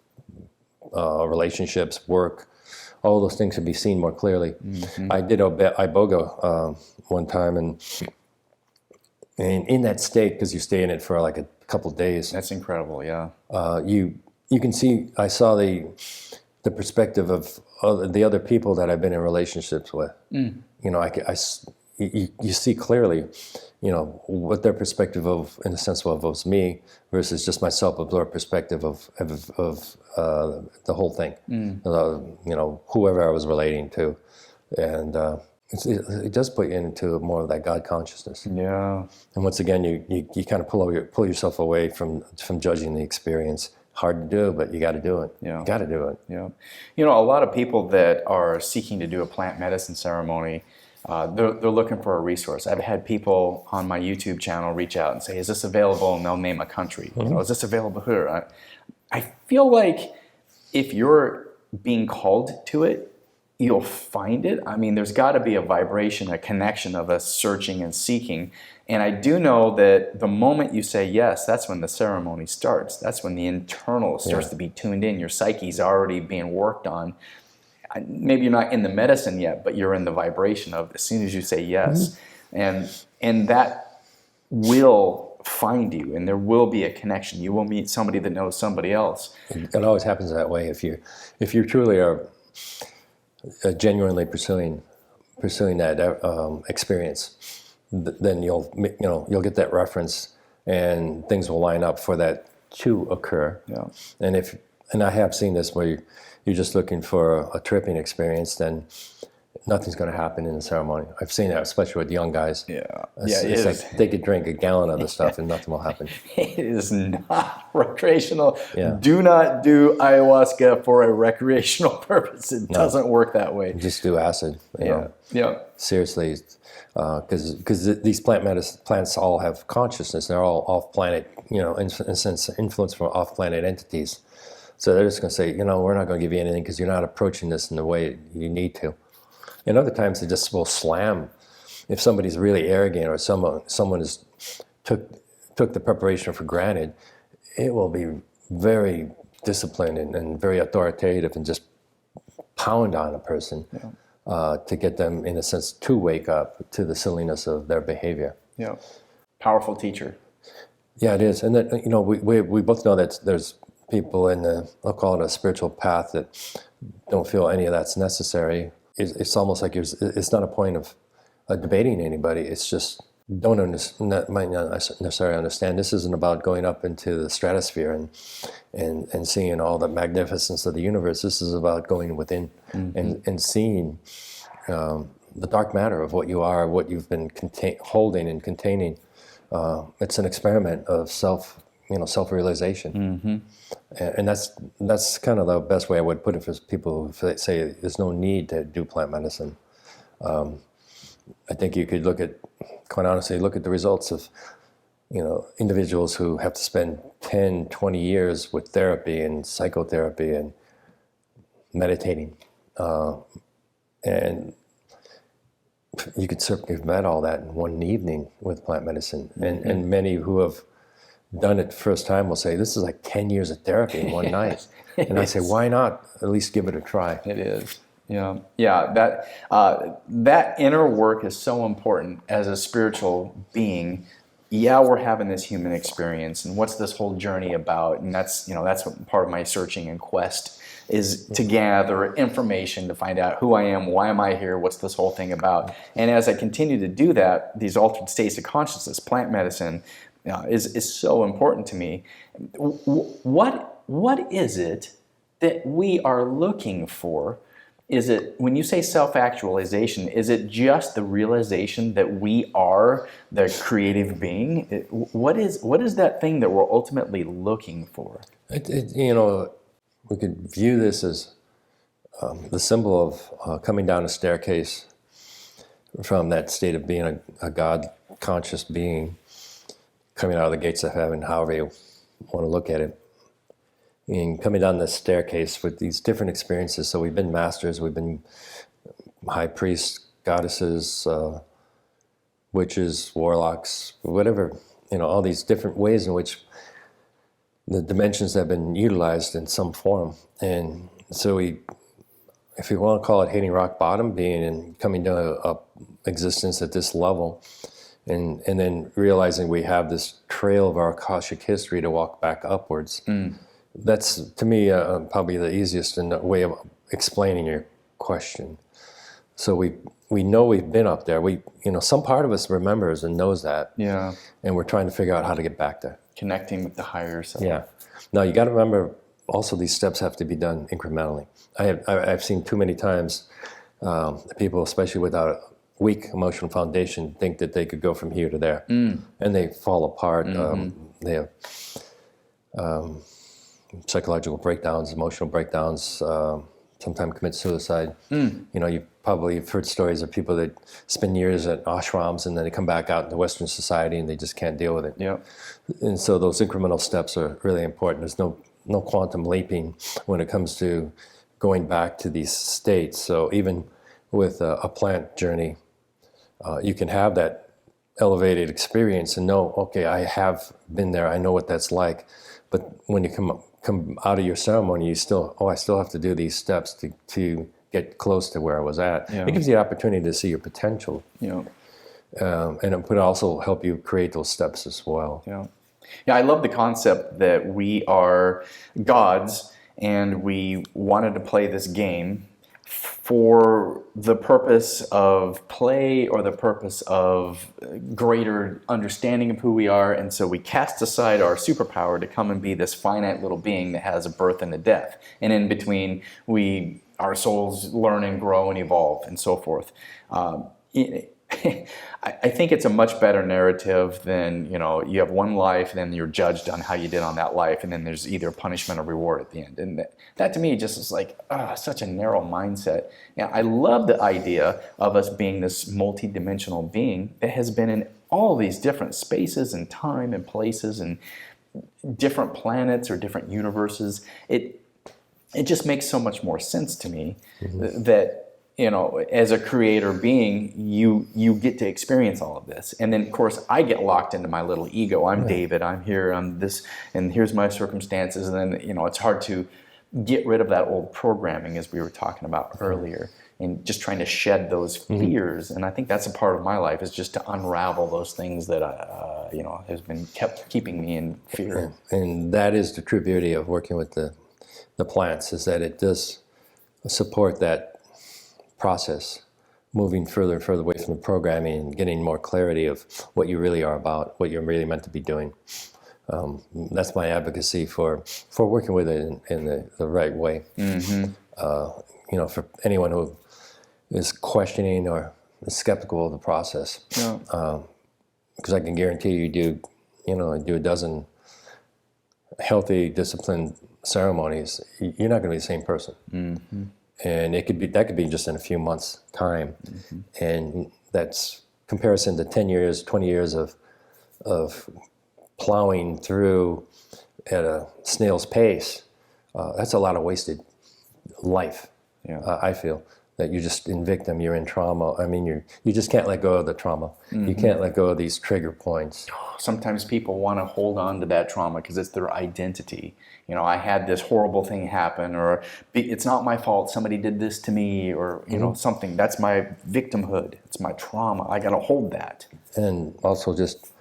relationships, work. All those things can be seen more clearly. Mm-hmm. I did iboga one time, and in that state, because you stay in it for like a couple of days. That's incredible, yeah. You can see, I saw the perspective of the other people that I've been in relationships with. Mm. You see clearly, what their perspective of, in a sense, was me versus just my self-absorbed perspective of the whole thing. Mm. Whoever I was relating to, and it does put you into more of that God consciousness. Yeah. And once again, you kind of pull yourself away from judging the experience. Hard to do, but you got to do it. Yeah. You got to do it. Yeah. A lot of people that are seeking to do a plant medicine ceremony, they're looking for a resource. I've had people on my YouTube channel reach out and say, "Is this available?" And they'll name a country. Mm-hmm. Is this available here? I feel like if you're being called to it, you'll find it. I mean, there's got to be a vibration, a connection of us searching and seeking. And I do know that the moment you say yes, that's when the ceremony starts. That's when the internal starts to be tuned in. Your psyche's already being worked on. Maybe you're not in the medicine yet, but you're in the vibration of as soon as you say yes. Mm-hmm. And that will find you, and there will be a connection. You will meet somebody that knows somebody else. It always happens that way. If you truly are genuinely pursuing that experience, then you'll get that reference, and things will line up for that to occur. Yeah. And I have seen this where you're just looking for a tripping experience, then nothing's going to happen in the ceremony. I've seen that, especially with young guys. Yeah. It's like they could drink a gallon of the stuff and nothing will happen. It is not recreational. Yeah. Do not do ayahuasca for a recreational purpose. It doesn't work that way. Just do acid. Yeah. Seriously. Because these plants all have consciousness. They're all off-planet, in a sense, influenced from off-planet entities. So they're just going to say, we're not going to give you anything because you're not approaching this in the way you need to. And other times they just will slam. If somebody's really arrogant or someone has took the preparation for granted, it will be very disciplined and very authoritative and just pound on a person. Yeah. To get them, in a sense, to wake up to the silliness of their behavior. Yeah, powerful teacher. Yeah, it is, and that we both know that there's people in I'll call it a spiritual path that don't feel any of that's necessary. It's almost like it's not a point of debating anybody. It's just might not necessarily understand. This isn't about going up into the stratosphere and seeing all the magnificence of the universe. This is about going within and seeing the dark matter of what you are, what you've been holding and containing. It's an experiment of self-realization. And that's kind of the best way I would put it for people who say there's no need to do plant medicine. I think you could quite honestly, look at the results of, individuals who have to spend 10, 20 years with therapy and psychotherapy and meditating. And you could certainly have met all that in one evening with plant medicine. And many who have done it the first time will say, this is like 10 years of therapy in one night. And I say, why not at least give it a try? It is. Yeah. That inner work is so important as a spiritual being. Yeah, we're having this human experience, and what's this whole journey about? And that's what part of my searching and quest is, to gather information to find out who I am, why am I here, what's this whole thing about? And as I continue to do that, these altered states of consciousness, plant medicine, is so important to me. What is it that we are looking for? Is it, when you say self-actualization, is it just the realization that we are the creative being? What is that thing that we're ultimately looking for? We could view this as the symbol of coming down a staircase from that state of being a God-conscious being, coming out of the gates of heaven, however you want to look at it. And coming down this staircase with these different experiences. So we've been masters, we've been high priests, goddesses, witches, warlocks, whatever, all these different ways in which the dimensions have been utilized in some form. And so if you want to call it hitting rock bottom, being and coming to a existence at this level, and then realizing we have this trail of our Akashic history to walk back upwards. That's, to me, probably the easiest way of explaining your question. So we know we've been up there. Some part of us remembers and knows that. Yeah. And we're trying to figure out how to get back there. Connecting with the higher self. Yeah. Now, you got to remember, also these steps have to be done incrementally. I've seen too many times people, especially without a weak emotional foundation, think that they could go from here to there. And they fall apart. They have psychological breakdowns, emotional breakdowns, sometimes commit suicide. You probably have heard stories of people that spend years at ashrams and then they come back out into Western society and they just can't deal with it. Yeah. And so those incremental steps are really important. There's no quantum leaping when it comes to going back to these states. So even with a plant journey, you can have that elevated experience and know, okay, I have been there, I know what that's like. But when you come out of your ceremony, I still have to do these steps to get close to where I was at. Yeah. It gives you the opportunity to see your potential. Yeah. And it could also help you create those steps as well. Yeah. Yeah, I love the concept that we are gods and we wanted to play this game for the purpose of play or the purpose of greater understanding of who we are. And so we cast aside our superpower to come and be this finite little being that has a birth and a death. And in between, our souls learn and grow and evolve and so forth. I think it's a much better narrative than, you have one life and then you're judged on how you did on that life, and then there's either punishment or reward at the end. And that to me just is like, such a narrow mindset. Now, I love the idea of us being this multi-dimensional being that has been in all these different spaces and time and places and different planets or different universes. It just makes so much more sense to me that, as a creator being, you get to experience all of this. And then, of course, I get locked into my little ego. I'm David, I'm here, I'm this, and here's my circumstances. And then, it's hard to get rid of that old programming, as we were talking about earlier, and just trying to shed those fears. And I think that's a part of my life, is just to unravel those things that, has been keeping me in fear. And that is the true beauty of working with the plants, is that it does support that process, moving further and further away from the programming and getting more clarity of what you really are about, what you're really meant to be doing. That's my advocacy for working with it in the right way. For anyone who is questioning or is skeptical of the process, because I can guarantee you do a dozen healthy, disciplined ceremonies, you're not going to be the same person. And that could be just in a few months' time, and that's comparison to 10 years, 20 years of plowing through at a snail's pace. That's a lot of wasted life. I feel that you're just in victim, you're in trauma. I mean, you just can't let go of the trauma. You can't let go of these trigger points. Sometimes people want to hold on to that trauma because it's their identity. You know, I had this horrible thing happen, or it's not my fault, somebody did this to me, or, you know, something. That's my victimhood. It's my trauma. I got to hold that. And also just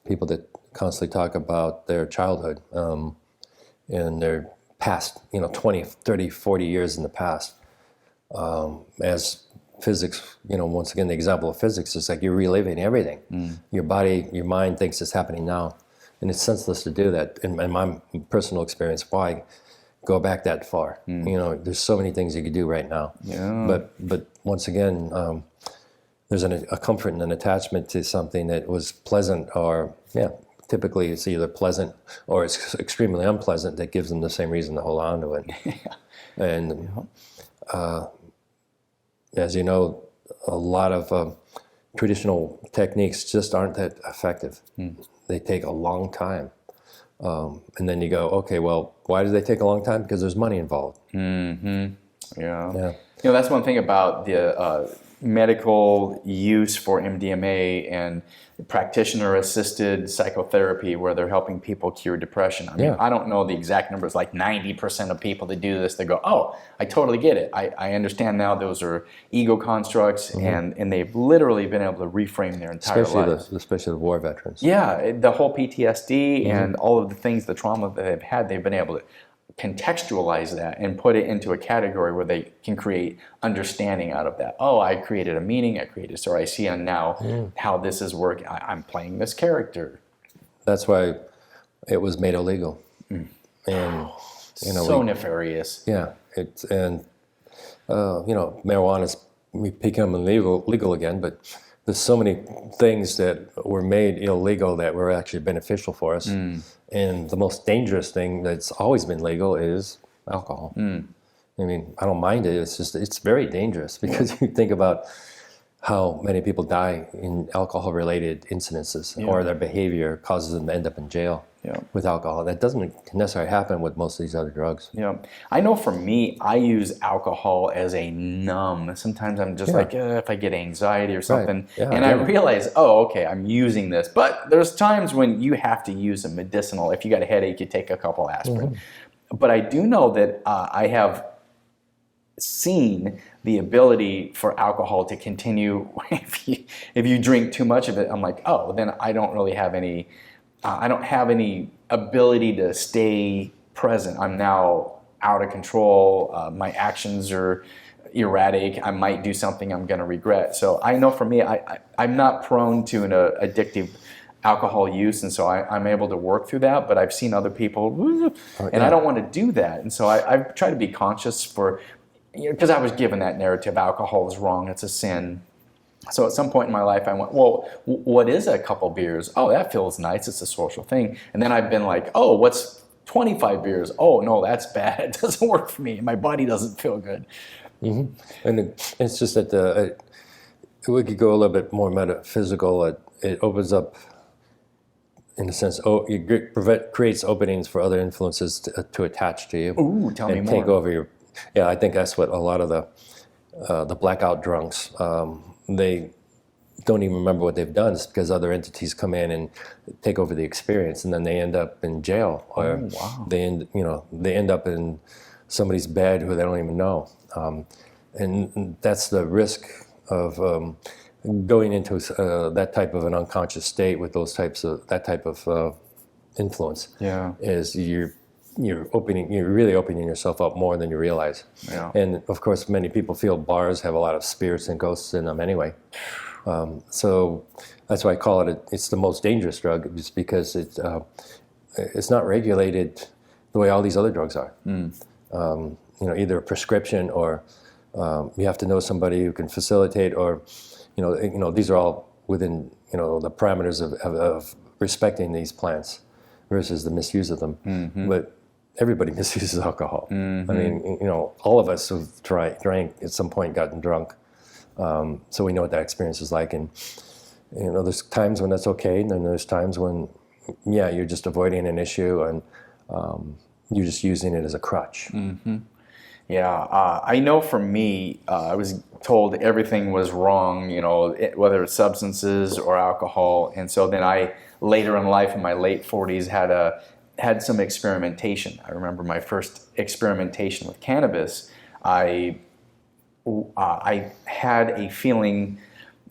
people that constantly talk about their childhood and their past, 20, 30, 40 years in the past. As physics, once again, the example of physics is like you're reliving everything. Your body, your mind thinks it's happening now. And it's senseless to do that. In my personal experience, why go back that far? There's so many things you could do right now. But once again, there's a comfort and an attachment to something that was pleasant, or typically it's either pleasant or it's extremely unpleasant that gives them the same reason to hold on to it. And as you know, a lot of traditional techniques just aren't that effective. They take a long time. And then you go, okay, well, why do they take a long time? Because there's money involved. Yeah. That's one thing about the medical use for MDMA and practitioner-assisted psychotherapy, where they're helping people cure depression. I mean, I don't know the exact numbers, like 90% of people that do this, they go, oh, I totally get it. I understand now those are ego constructs, and they've literally been able to reframe their entire lives. Especially the war veterans. Yeah, the whole PTSD and all of the things, the trauma that they've had, they've been able to contextualize that and put it into a category where they can create understanding out of that. Oh, I created a meaning, I created a story, I see now how this is working. I'm playing this character. That's why it was made illegal. And so nefarious. Yeah, marijuana's become legal again, but there's so many things that were made illegal that were actually beneficial for us. And the most dangerous thing that's always been legal is alcohol. I mean, I don't mind it. It's very dangerous because you think about how many people die in alcohol-related incidences, or their behavior causes them to end up in jail with alcohol. That doesn't necessarily happen with most of these other drugs. I know for me, I use alcohol as a numb. Sometimes I'm just like, if I get anxiety or something, and I realize, oh, okay, I'm using this. But there's times when you have to use a medicinal. If you got a headache, you take a couple aspirin. But I do know that I have seen the ability for alcohol to continue. If you drink too much of it, I'm like, oh, then I don't really have any. I don't have any ability to stay present. I'm now out of control. My actions are erratic. I might do something I'm going to regret. So I know for me, I'm not prone to an addictive alcohol use, and so I'm able to work through that. But I've seen other people, and I don't want to do that. And so I've tried to be conscious for, because I was given that narrative, alcohol is wrong, it's a sin. So at some point in my life, I went, well, what is a couple beers? Oh, that feels nice. It's a social thing. And then I've been like, oh, what's 25 beers? Oh, no, that's bad. It doesn't work for me. My body doesn't feel good. And it's just that we could go a little bit more metaphysical. It opens up, in a sense, it creates openings for other influences to attach to you. Ooh, tell me more. And take over your... Yeah, I think that's what a lot of the blackout drunks... they don't even remember what they've done. It's because other entities come in and take over the experience, and then they end up in jail, or they end up in somebody's bed who they don't even know. And that's the risk of going into that type of an unconscious state with that type of influence. Is you're really opening yourself up more than you realize. And of course, many people feel bars have a lot of spirits and ghosts in them anyway. So that's why I call it, it's the most dangerous drug, just because it's not regulated the way all these other drugs are. Either a prescription, or you have to know somebody who can facilitate, or these are all within the parameters of respecting these plants. versus the misuse of them. But everybody misuses alcohol. I mean, all of us who've drank at some point, gotten drunk. So we know what that experience is like. And, there's times when that's okay. And then there's times when, you're just avoiding an issue and you're just using it as a crutch. Yeah, I know for me, I was told everything was wrong, whether it's substances or alcohol. And so then I, later in life, in my late 40s, had some experimentation. I remember my first experimentation with cannabis. I had a feeling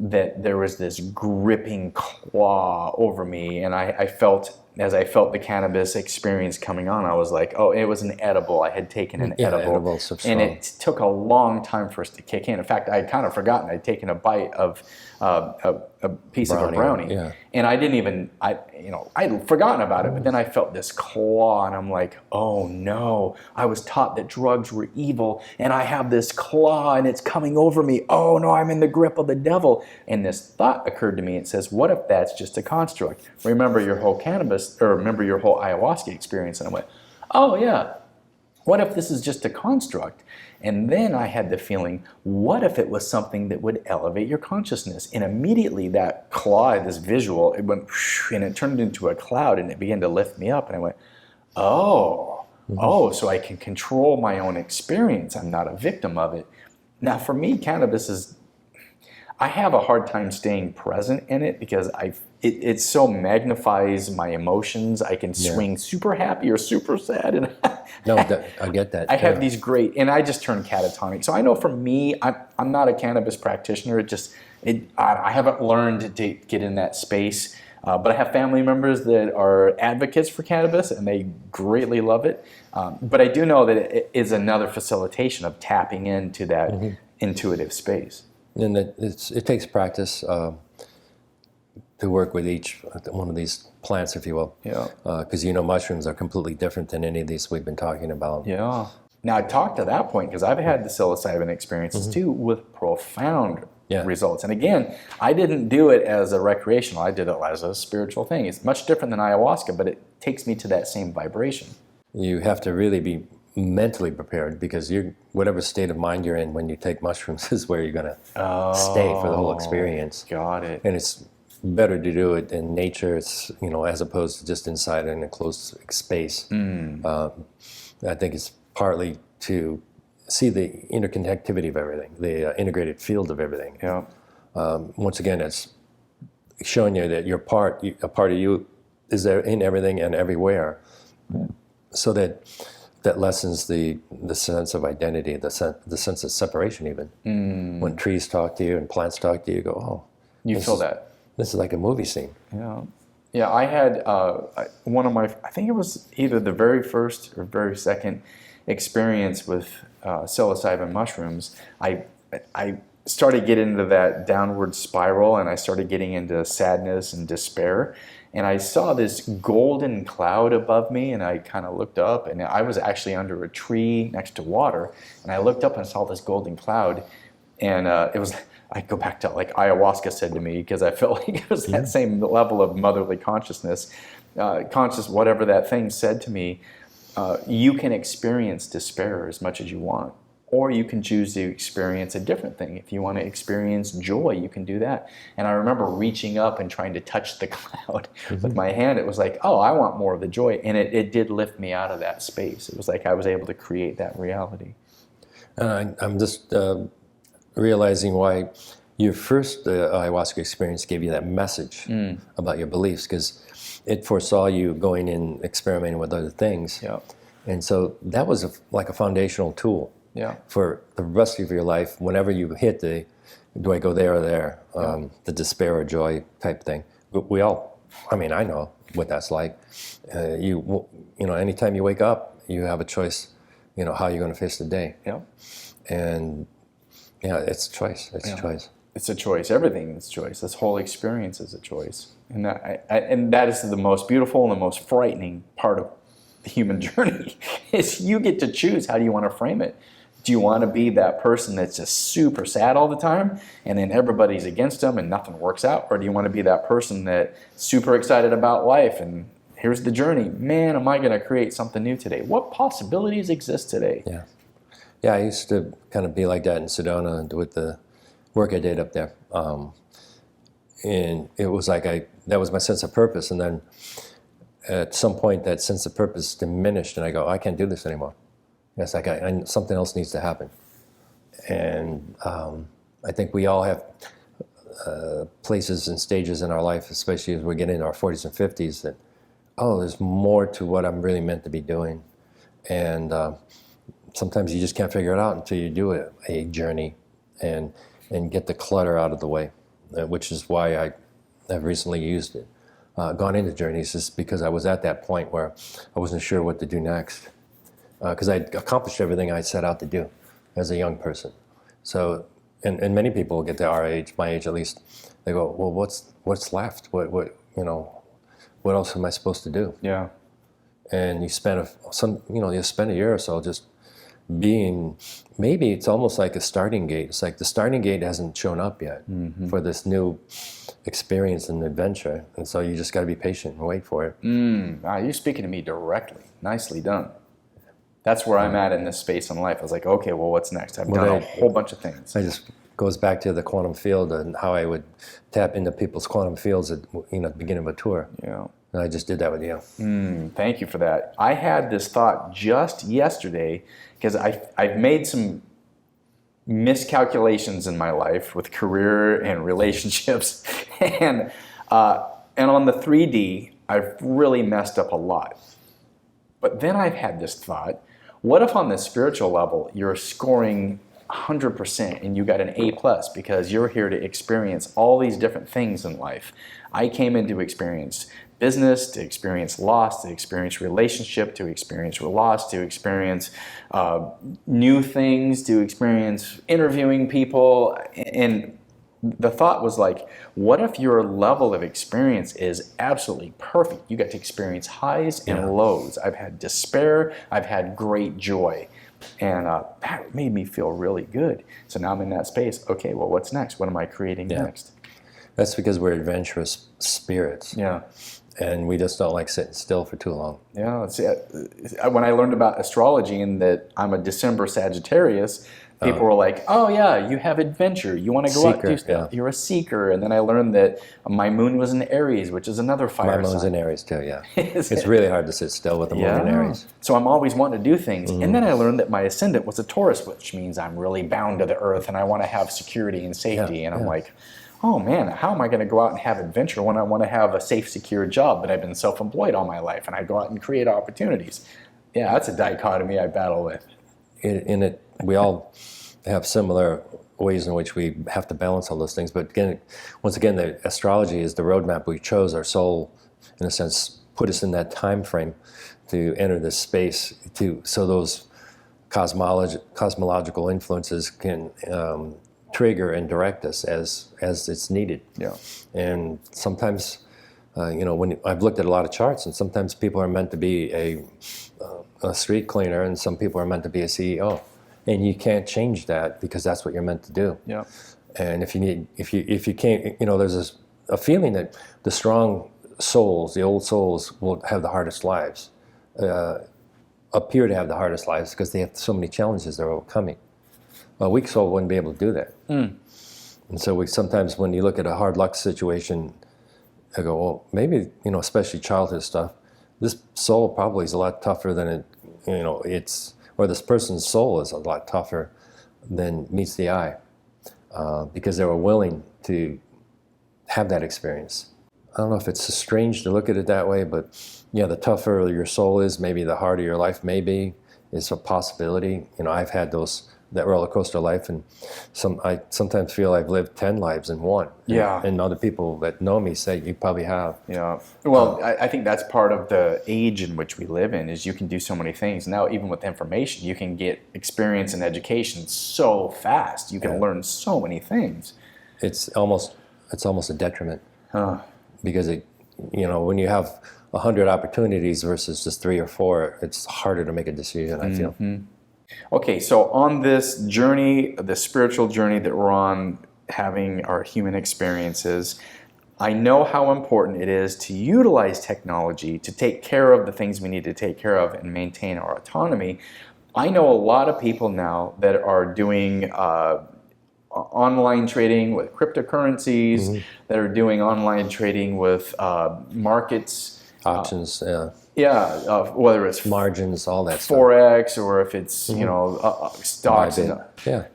that there was this gripping claw over me, and I felt, as I felt the cannabis experience coming on, I was like, oh, it was an edible. I had taken an edible, and it took a long time for us to kick in. In fact, I had kind of forgotten I'd taken a bite of a piece of a brownie, and I didn't even, I'd forgotten about it, but then I felt this claw, and I'm like, oh no, I was taught that drugs were evil, and I have this claw, and it's coming over me. Oh no, I'm in the grip of the devil. And this thought occurred to me. It says, what if that's just a construct? Remember your whole remember your whole ayahuasca experience. And I went, oh yeah, what if this is just a construct? And then I had the feeling, what if it was something that would elevate your consciousness? And immediately that claw, this visual, it went, and it turned into a cloud, and it began to lift me up. And I went, oh, so I can control my own experience. I'm not a victim of it. Now for me, cannabis I have a hard time staying present in it because it so magnifies my emotions. I can swing super happy or super sad, and I get that. I have these great, and I just turn catatonic. So I know for me, I'm not a cannabis practitioner. I haven't learned to get in that space. But I have family members that are advocates for cannabis, and they greatly love it. But I do know that it is another facilitation of tapping into that intuitive space. And it takes practice to work with each one of these plants, if you will. Yeah. Because mushrooms are completely different than any of these we've been talking about. Yeah. Now I talked to that point because I've had the psilocybin experiences too with profound results. And again, I didn't do it as a recreational. I did it as a spiritual thing. It's much different than ayahuasca, but it takes me to that same vibration. You have to really be mentally prepared because whatever state of mind you're in when you take mushrooms is where you're going to stay for the whole experience. Got it. And it's better to do it in nature, it's as opposed to just inside in a closed space. I think it's partly to see the interconnectivity of everything, the integrated field of everything. Yeah. Once again, it's showing you that a part of you is there in everything and everywhere, so that lessens the sense of identity, the sense of separation even. When trees talk to you and plants talk to you, you go, oh. You feel that. This is like a movie scene. Yeah. Yeah, I had one of my, I think it was either the very first or very second experience with psilocybin mushrooms. I started getting into that downward spiral, and I started getting into sadness and despair. And I saw this golden cloud above me, and I kind of looked up, and I was actually under a tree next to water. And I looked up and saw this golden cloud, and it was, I go back to like ayahuasca said to me, because I felt like it was that same level of motherly consciousness, whatever that thing said to me. You can experience despair as much as you want, or you can choose to experience a different thing. If you want to experience joy, you can do that. And I remember reaching up and trying to touch the cloud with my hand. It was like, oh, I want more of the joy. And it did lift me out of that space. It was like I was able to create that reality. I'm just realizing why your first ayahuasca experience gave you that message about your beliefs, because it foresaw you going in experimenting with other things. Yeah. And so that was like a foundational tool for the rest of your life. Whenever you hit do I go there or there, the despair or joy type thing. We all, I know what that's like. Anytime you wake up, you have a choice, how you're going to face the day. Yeah. And it's a choice. It's a choice. It's a choice. Everything is a choice. This whole experience is a choice. And that is the most beautiful and the most frightening part of the human journey is you get to choose how do you want to frame it. Do you want to be that person that's just super sad all the time and then everybody's against them and nothing works out? Or do you want to be that person that's super excited about life and here's the journey. Man, am I going to create something new today? What possibilities exist today? Yeah. Yeah, I used to kind of be like that in Sedona with the work I did up there. And it was like that was my sense of purpose. And then at some point, that sense of purpose diminished, and I go, I can't do this anymore. It's like something else needs to happen. And I think we all have places and stages in our life, especially as we get into our 40s and 50s, that, there's more to what I'm really meant to be doing. And sometimes you just can't figure it out until you do a journey and get the clutter out of the way, which is why I have recently used it. Gone into journeys is because I was at that point where I wasn't sure what to do next. Because I'd accomplished everything I set out to do as a young person. So, and many people get to our age, my age at least, they go, well, what's left? What else am I supposed to do? Yeah. And you spend you spend a year or so just being, maybe it's almost like a starting gate. It's like the starting gate hasn't shown up yet for this new experience and adventure. And so you just got to be patient and wait for it. You're speaking to me directly. Nicely done. That's where I'm at in this space in life. I was like, okay, well, what's next? I've done a whole bunch of things. It just goes back to the quantum field and how I would tap into people's quantum fields at the beginning of a tour. Yeah. And I just did that with you. Thank you for that. I had this thought just yesterday because I've made some miscalculations in my life with career and relationships. and on the 3D, I've really messed up a lot. But then I've had this thought, what if on the spiritual level you're scoring 100% and you got an A+ because you're here to experience all these different things in life? I came in to experience business, to experience loss, to experience relationship, to experience loss, to experience new things, to experience interviewing people. And the thought was like, what if your level of experience is absolutely perfect? You got to experience highs and lows. I've had despair. I've had great joy. And that made me feel really good. So now I'm in that space. Okay, well, what's next? What am I creating next? That's because we're adventurous spirits. Yeah. And we just don't like sitting still for too long. Yeah. When I learned about astrology and that I'm a December Sagittarius, people were like, oh, yeah, you have adventure. You want to go out and do stuff. Yeah. You're a seeker. And then I learned that my moon was in Aries, which is another fire sign. My moon's in Aries, too, yeah. It's really hard to sit still with the moon in Aries. So I'm always wanting to do things. And then I learned that my ascendant was a Taurus, which means I'm really bound to the earth and I want to have security and safety. And I'm like, oh, man, how am I going to go out and have adventure when I want to have a safe, secure job? But I've been self-employed all my life, and I go out and create opportunities. Yeah, that's a dichotomy I battle with. We all have similar ways in which we have to balance all those things. But again, once again, the astrology is the roadmap we chose. Our soul, in a sense, put us in that time frame to enter this space so those cosmological influences can trigger and direct us as it's needed. Yeah. And sometimes, when I've looked at a lot of charts, and sometimes people are meant to be a street cleaner, and some people are meant to be a CEO. And you can't change that because that's what you're meant to do. Yeah. And if you can't, there's a feeling that the strong souls, the old souls, will have the hardest lives, appear to have the hardest lives because they have so many challenges they're overcoming. A weak soul wouldn't be able to do that. And so sometimes when you look at a hard luck situation, I go, well, maybe, especially childhood stuff, this soul probably is a lot tougher than or this person's soul is a lot tougher than meets the eye, because they were willing to have that experience. I don't know if it's strange to look at it that way, but the tougher your soul is, maybe the harder your life may be, is a possibility. I've had that roller coaster life, and I sometimes feel I've lived 10 lives in one. Yeah. And other people that know me say you probably have. Yeah. Well, I think that's part of the age in which we live in, is you can do so many things. Now, even with information, you can get experience and education so fast. You can learn so many things. It's almost a detriment. Because when you have 100 opportunities versus just 3 or 4, it's harder to make a decision, I feel. Okay, so on this journey, the spiritual journey that we're on, having our human experiences, I know how important it is to utilize technology to take care of the things we need to take care of and maintain our autonomy. I know a lot of people now that are doing online trading with cryptocurrencies, that are doing online trading with markets. Options, Whether it's margins, all that stuff. Forex, or if it's stocks. Yeah.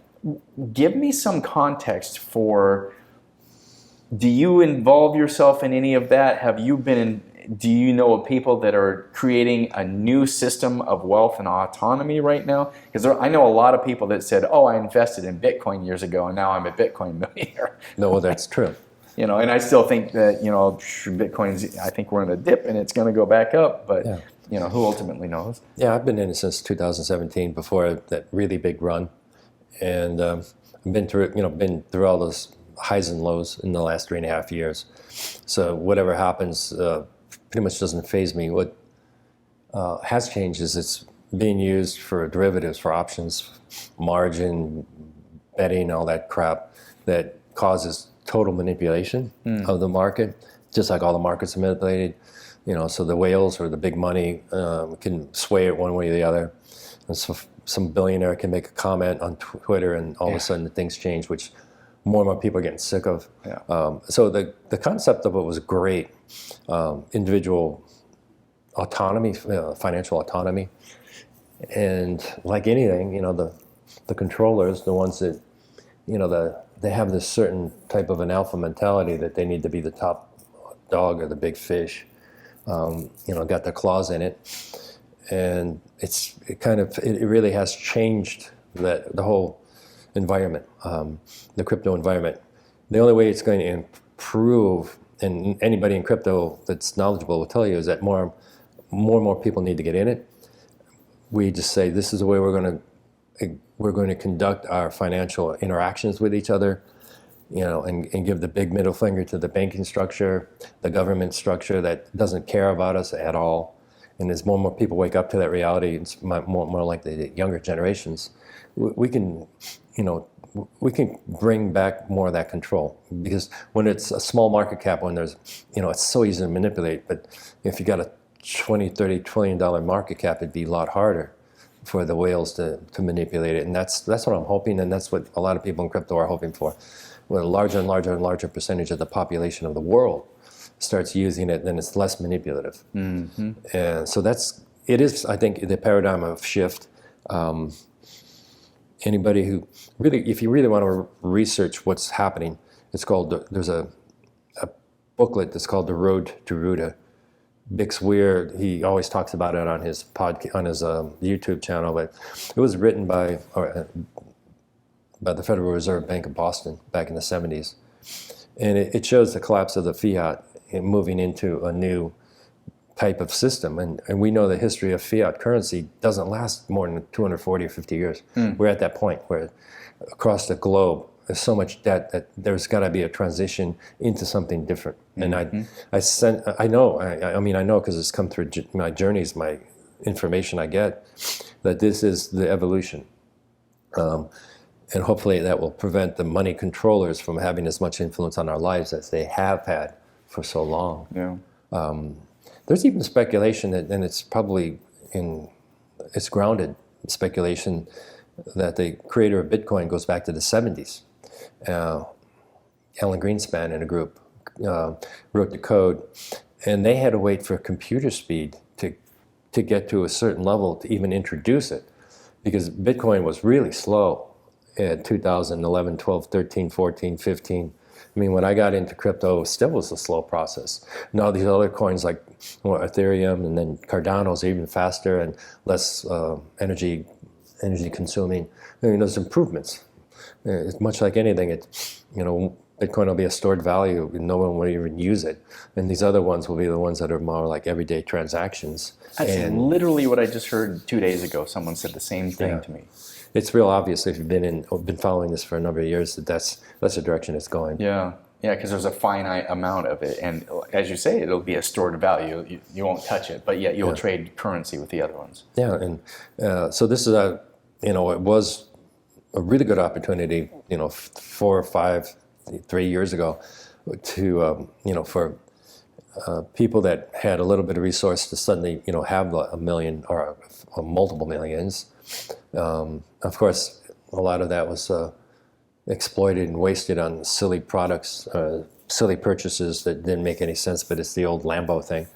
Give me some context for. Do you involve yourself in any of that? Do you know of people that are creating a new system of wealth and autonomy right now? Because I know a lot of people that said, "Oh, I invested in Bitcoin years ago, and now I'm a Bitcoin millionaire." No, well, that's true. And I still think that Bitcoin's. I think we're in a dip, and it's going to go back up. But who ultimately knows? Yeah, I've been in it since 2017, before that really big run, and I've been through all those highs and lows in the last 3.5 years. So whatever happens pretty much doesn't faze me. What has changed is it's being used for derivatives, for options, margin, betting, all that crap that causes total manipulation of the market, just like all the markets are manipulated. So the whales or the big money can sway it one way or the other. And so some billionaire can make a comment on Twitter, and all of a sudden things change, which more and more people are getting sick of. So the concept of it was great. Individual autonomy, financial autonomy. And like anything, the controllers, the ones that, they have this certain type of an alpha mentality that they need to be the top dog or the big fish, got their claws in it. And it really has changed the whole environment, the crypto environment. The only way it's going to improve, and anybody in crypto that's knowledgeable will tell you, is that more and more people need to get in it. We just say this is the way we're going to conduct our financial interactions with each other, and give the big middle finger to the banking structure, the government structure that doesn't care about us at all. And as more and more people wake up to that reality, it's more like the younger generations, we can bring back more of that control. Because when it's a small market cap, when there's, it's so easy to manipulate. But if you got a $20-30 trillion market cap, it'd be a lot harder for the whales to manipulate it. And that's what I'm hoping, and that's what a lot of people in crypto are hoping for. When a larger and larger and larger percentage of the population of the world starts using it, then it's less manipulative. And so it is, I think, the paradigm of shift. Anybody who really, if you really want to research what's happening, there's a booklet that's called The Road to Ruta. Bix Weir, he always talks about it on his YouTube channel, but it was written by the Federal Reserve Bank of Boston back in the 70s. And it shows the collapse of the fiat and moving into a new type of system. And we know the history of fiat currency doesn't last more than 240 or 50 years. We're at that point where across the globe, there's so much debt that there's got to be a transition into something different. And I know because it's come through my journeys, my information I get, that this is the evolution. And hopefully that will prevent the money controllers from having as much influence on our lives as they have had for so long. There's even speculation that, and it's probably it's grounded speculation, that the creator of Bitcoin goes back to the 70s. Alan Greenspan and a group wrote the code, and they had to wait for computer speed to get to a certain level to even introduce it, because Bitcoin was really slow in 2011, 12, 13, 14, 15. I mean, when I got into crypto, it still was a slow process. Now these other coins like Ethereum and then Cardano's are even faster and less energy consuming. I mean, there's improvements. It's much like anything. Bitcoin will be a stored value, and no one will even use it. And these other ones will be the ones that are more like everyday transactions. That's literally what I just heard 2 days ago. Someone said the same thing to me. It's real obvious if you've been following this for a number of years that's the direction it's going. Yeah, because there's a finite amount of it, and as you say, it'll be a stored value. You won't touch it, but yet you'll trade currency with the other ones. Yeah, and so this is it was a really good opportunity. 4 or 5, 3 years ago, for people that had a little bit of resource to suddenly, have a million or multiple millions. Of course, a lot of that was exploited and wasted on silly products, silly purchases that didn't make any sense, but it's the old Lambo thing.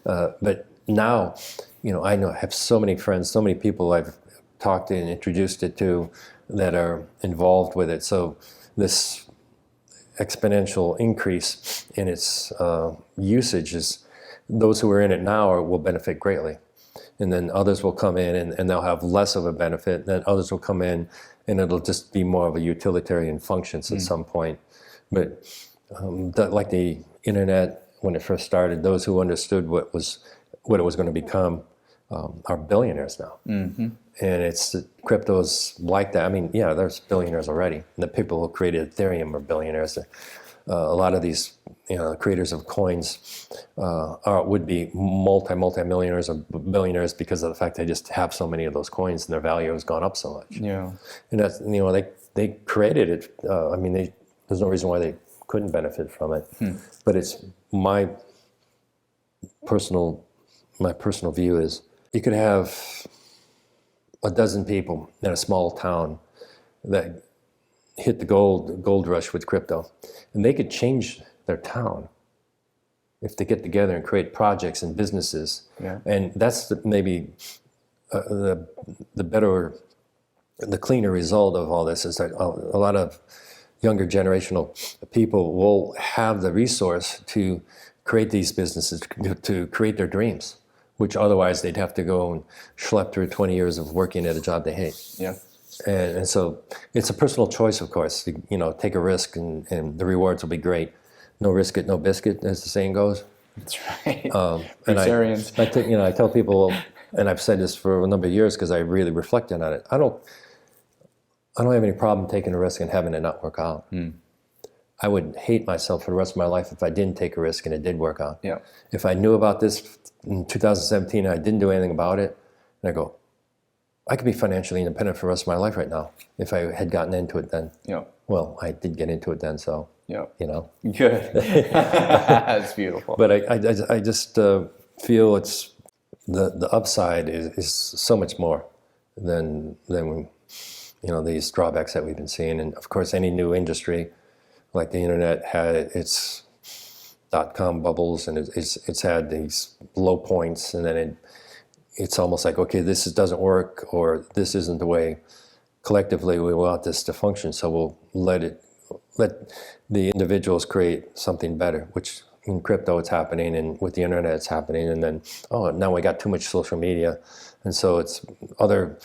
But now, I have so many friends, so many people I've talked to and introduced it to that are involved with it. So this exponential increase in its usage is, those who are in it now will benefit greatly. And then others will come in and they'll have less of a benefit. Then others will come in and it'll just be more of a utilitarian functions at some point. But like the internet, when it first started, those who understood what it was going to become are billionaires now. Mm-hmm. And it's crypto's like that. I mean, yeah, there's billionaires already. The people who created Ethereum are billionaires. A lot of these creators of coins would be multi-millionaires or billionaires because of the fact they just have so many of those coins and their value has gone up so much. Yeah. And that's, they created it. There's no reason why they couldn't benefit from it. But it's my personal view is, you could have a dozen people in a small town that hit the gold rush with crypto, and they could change their town if they get together and create projects and businesses. Yeah. And that's maybe the better, the cleaner result of all this is that a lot of younger generational people will have the resource to create these businesses, to create their dreams, which otherwise they'd have to go and schlep through 20 years of working at a job they hate. Yeah. And so it's a personal choice, of course. Take a risk and the rewards will be great. No risk it, no biscuit, as the saying goes. That's right. And I tell people, and I've said this for a number of years because I really reflected on it. I don't have any problem taking a risk and having it not work out. I would hate myself for the rest of my life if I didn't take a risk and it did work out. Yeah. If I knew about this in 2017 and I didn't do anything about it, and I go, I could be financially independent for the rest of my life right now if I had gotten into it then. Yeah. Well, I did get into it then, so, Good. That's beautiful. But I just feel it's the upside is so much more than these drawbacks that we've been seeing. And of course, any new industry, like the internet had its .com bubbles, and it's had these low points, and then it's almost like, okay, this doesn't work, or this isn't the way collectively we want this to function, so we'll let the individuals create something better, which in crypto it's happening, and with the internet it's happening, and then, now we got too much social media, and so it's other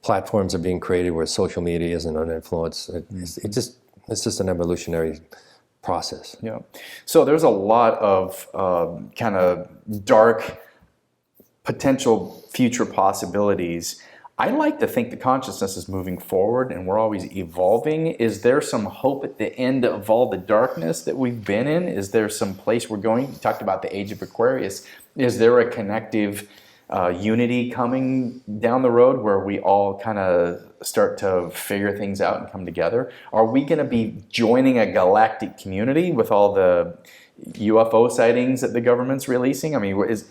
platforms are being created where social media isn't an influence. It's just an evolutionary process. Yeah. So there's a lot of kind of dark potential future possibilities. I like to think the consciousness is moving forward and we're always evolving. Is there some hope at the end of all the darkness that we've been in? Is there some place we're going? You talked about the age of Aquarius. Is there a connective unity coming down the road where we all kind of start to figure things out and come together? Are we going to be joining a galactic community with all the UFO sightings that the government's releasing? I mean, is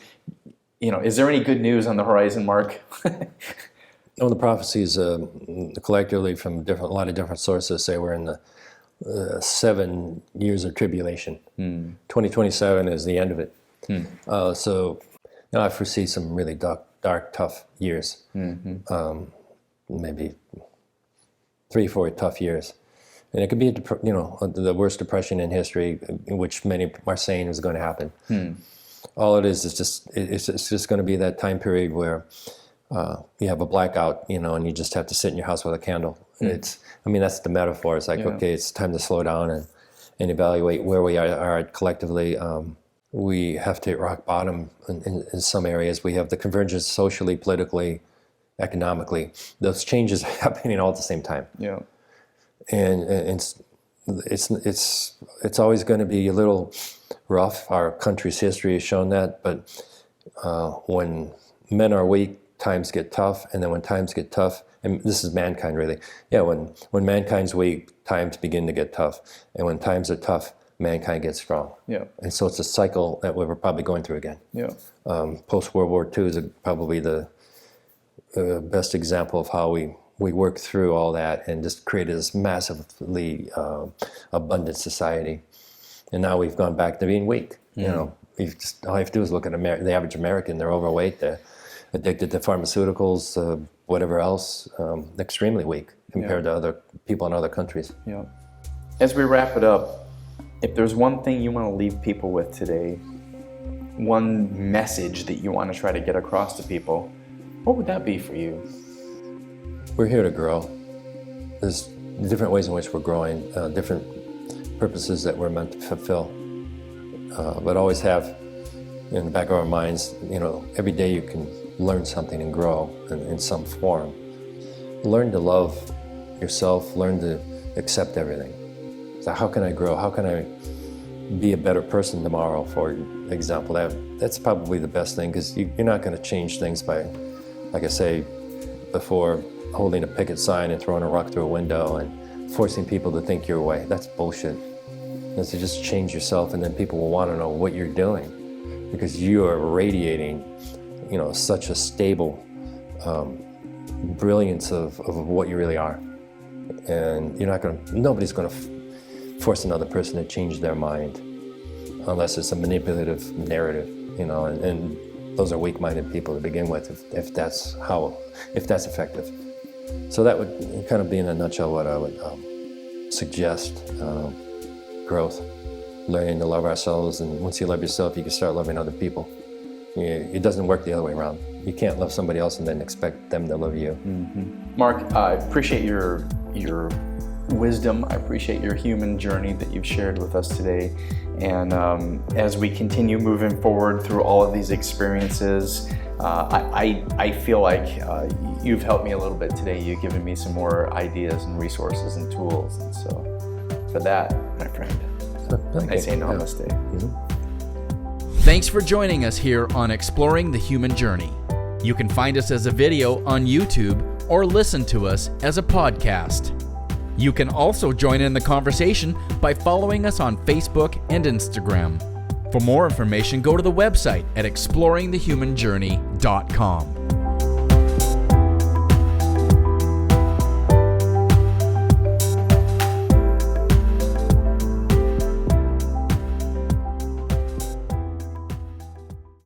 there any good news on the horizon, Mark? The prophecies collectively from a lot of different sources say we're in the 7 years of tribulation. 2027 is the end of it. So I foresee some really dark, tough years. Maybe 3-4 tough years. And it could be, the worst depression in history, which many are saying is going to happen. All it is it's just going to be that time period where you have a blackout, and you just have to sit in your house with a candle. That's the metaphor. It's like, okay, it's time to slow down and evaluate where we are collectively. We have to hit rock bottom in some areas. We have the convergence socially, politically, economically. Those changes are happening all at the same time. Yeah. And it's always going to be a little rough. Our country's history has shown that. But when men are weak, times get tough. And then when times get tough, and this is mankind really. Yeah, when mankind's weak, times begin to get tough. And when times are tough, mankind gets strong. Yeah. And so it's a cycle that we're probably going through again. Yeah. Post-World War II is probably the best example of how we worked through all that and just created this massively abundant society. And now we've gone back to being weak. You know, all you have to do is look at the average American. They're overweight, they're addicted to pharmaceuticals, whatever else, extremely weak compared to other people in other countries. Yeah. As we wrap it up, if there's one thing you want to leave people with today, one message that you want to try to get across to people, what would that be for you? We're here to grow. There's different ways in which we're growing, different purposes that we're meant to fulfill. But always have in the back of our minds, every day you can learn something and grow in some form. Learn to love yourself, learn to accept everything. So how can I grow? How can I be a better person tomorrow, for example? That's probably the best thing, because you're not going to change things by, like I say before, holding a picket sign and throwing a rock through a window and forcing people to think your way. That's bullshit. Is to just change yourself, and then people will want to know what you're doing, because you are radiating, such a stable brilliance of what you really are. And nobody's going to force another person to change their mind unless it's a manipulative narrative, and those are weak-minded people to begin with, if that's effective. So that would kind of be in a nutshell what I would suggest. Growth, learning to love ourselves, and once you love yourself, you can start loving other people. It doesn't work the other way around. You can't love somebody else and then expect them to love you. Mm-hmm. Mark, I appreciate your wisdom. I appreciate your human journey that you've shared with us today. And as we continue moving forward through all of these experiences, I feel like you've helped me a little bit today. You've given me some more ideas and resources and tools. And so for that, my friend, I say namaste. Mm-hmm. Thanks for joining us here on Exploring the Human Journey. You can find us as a video on YouTube or listen to us as a podcast. You can also join in the conversation by following us on Facebook and Instagram. For more information, go to the website at exploringthehumanjourney.com.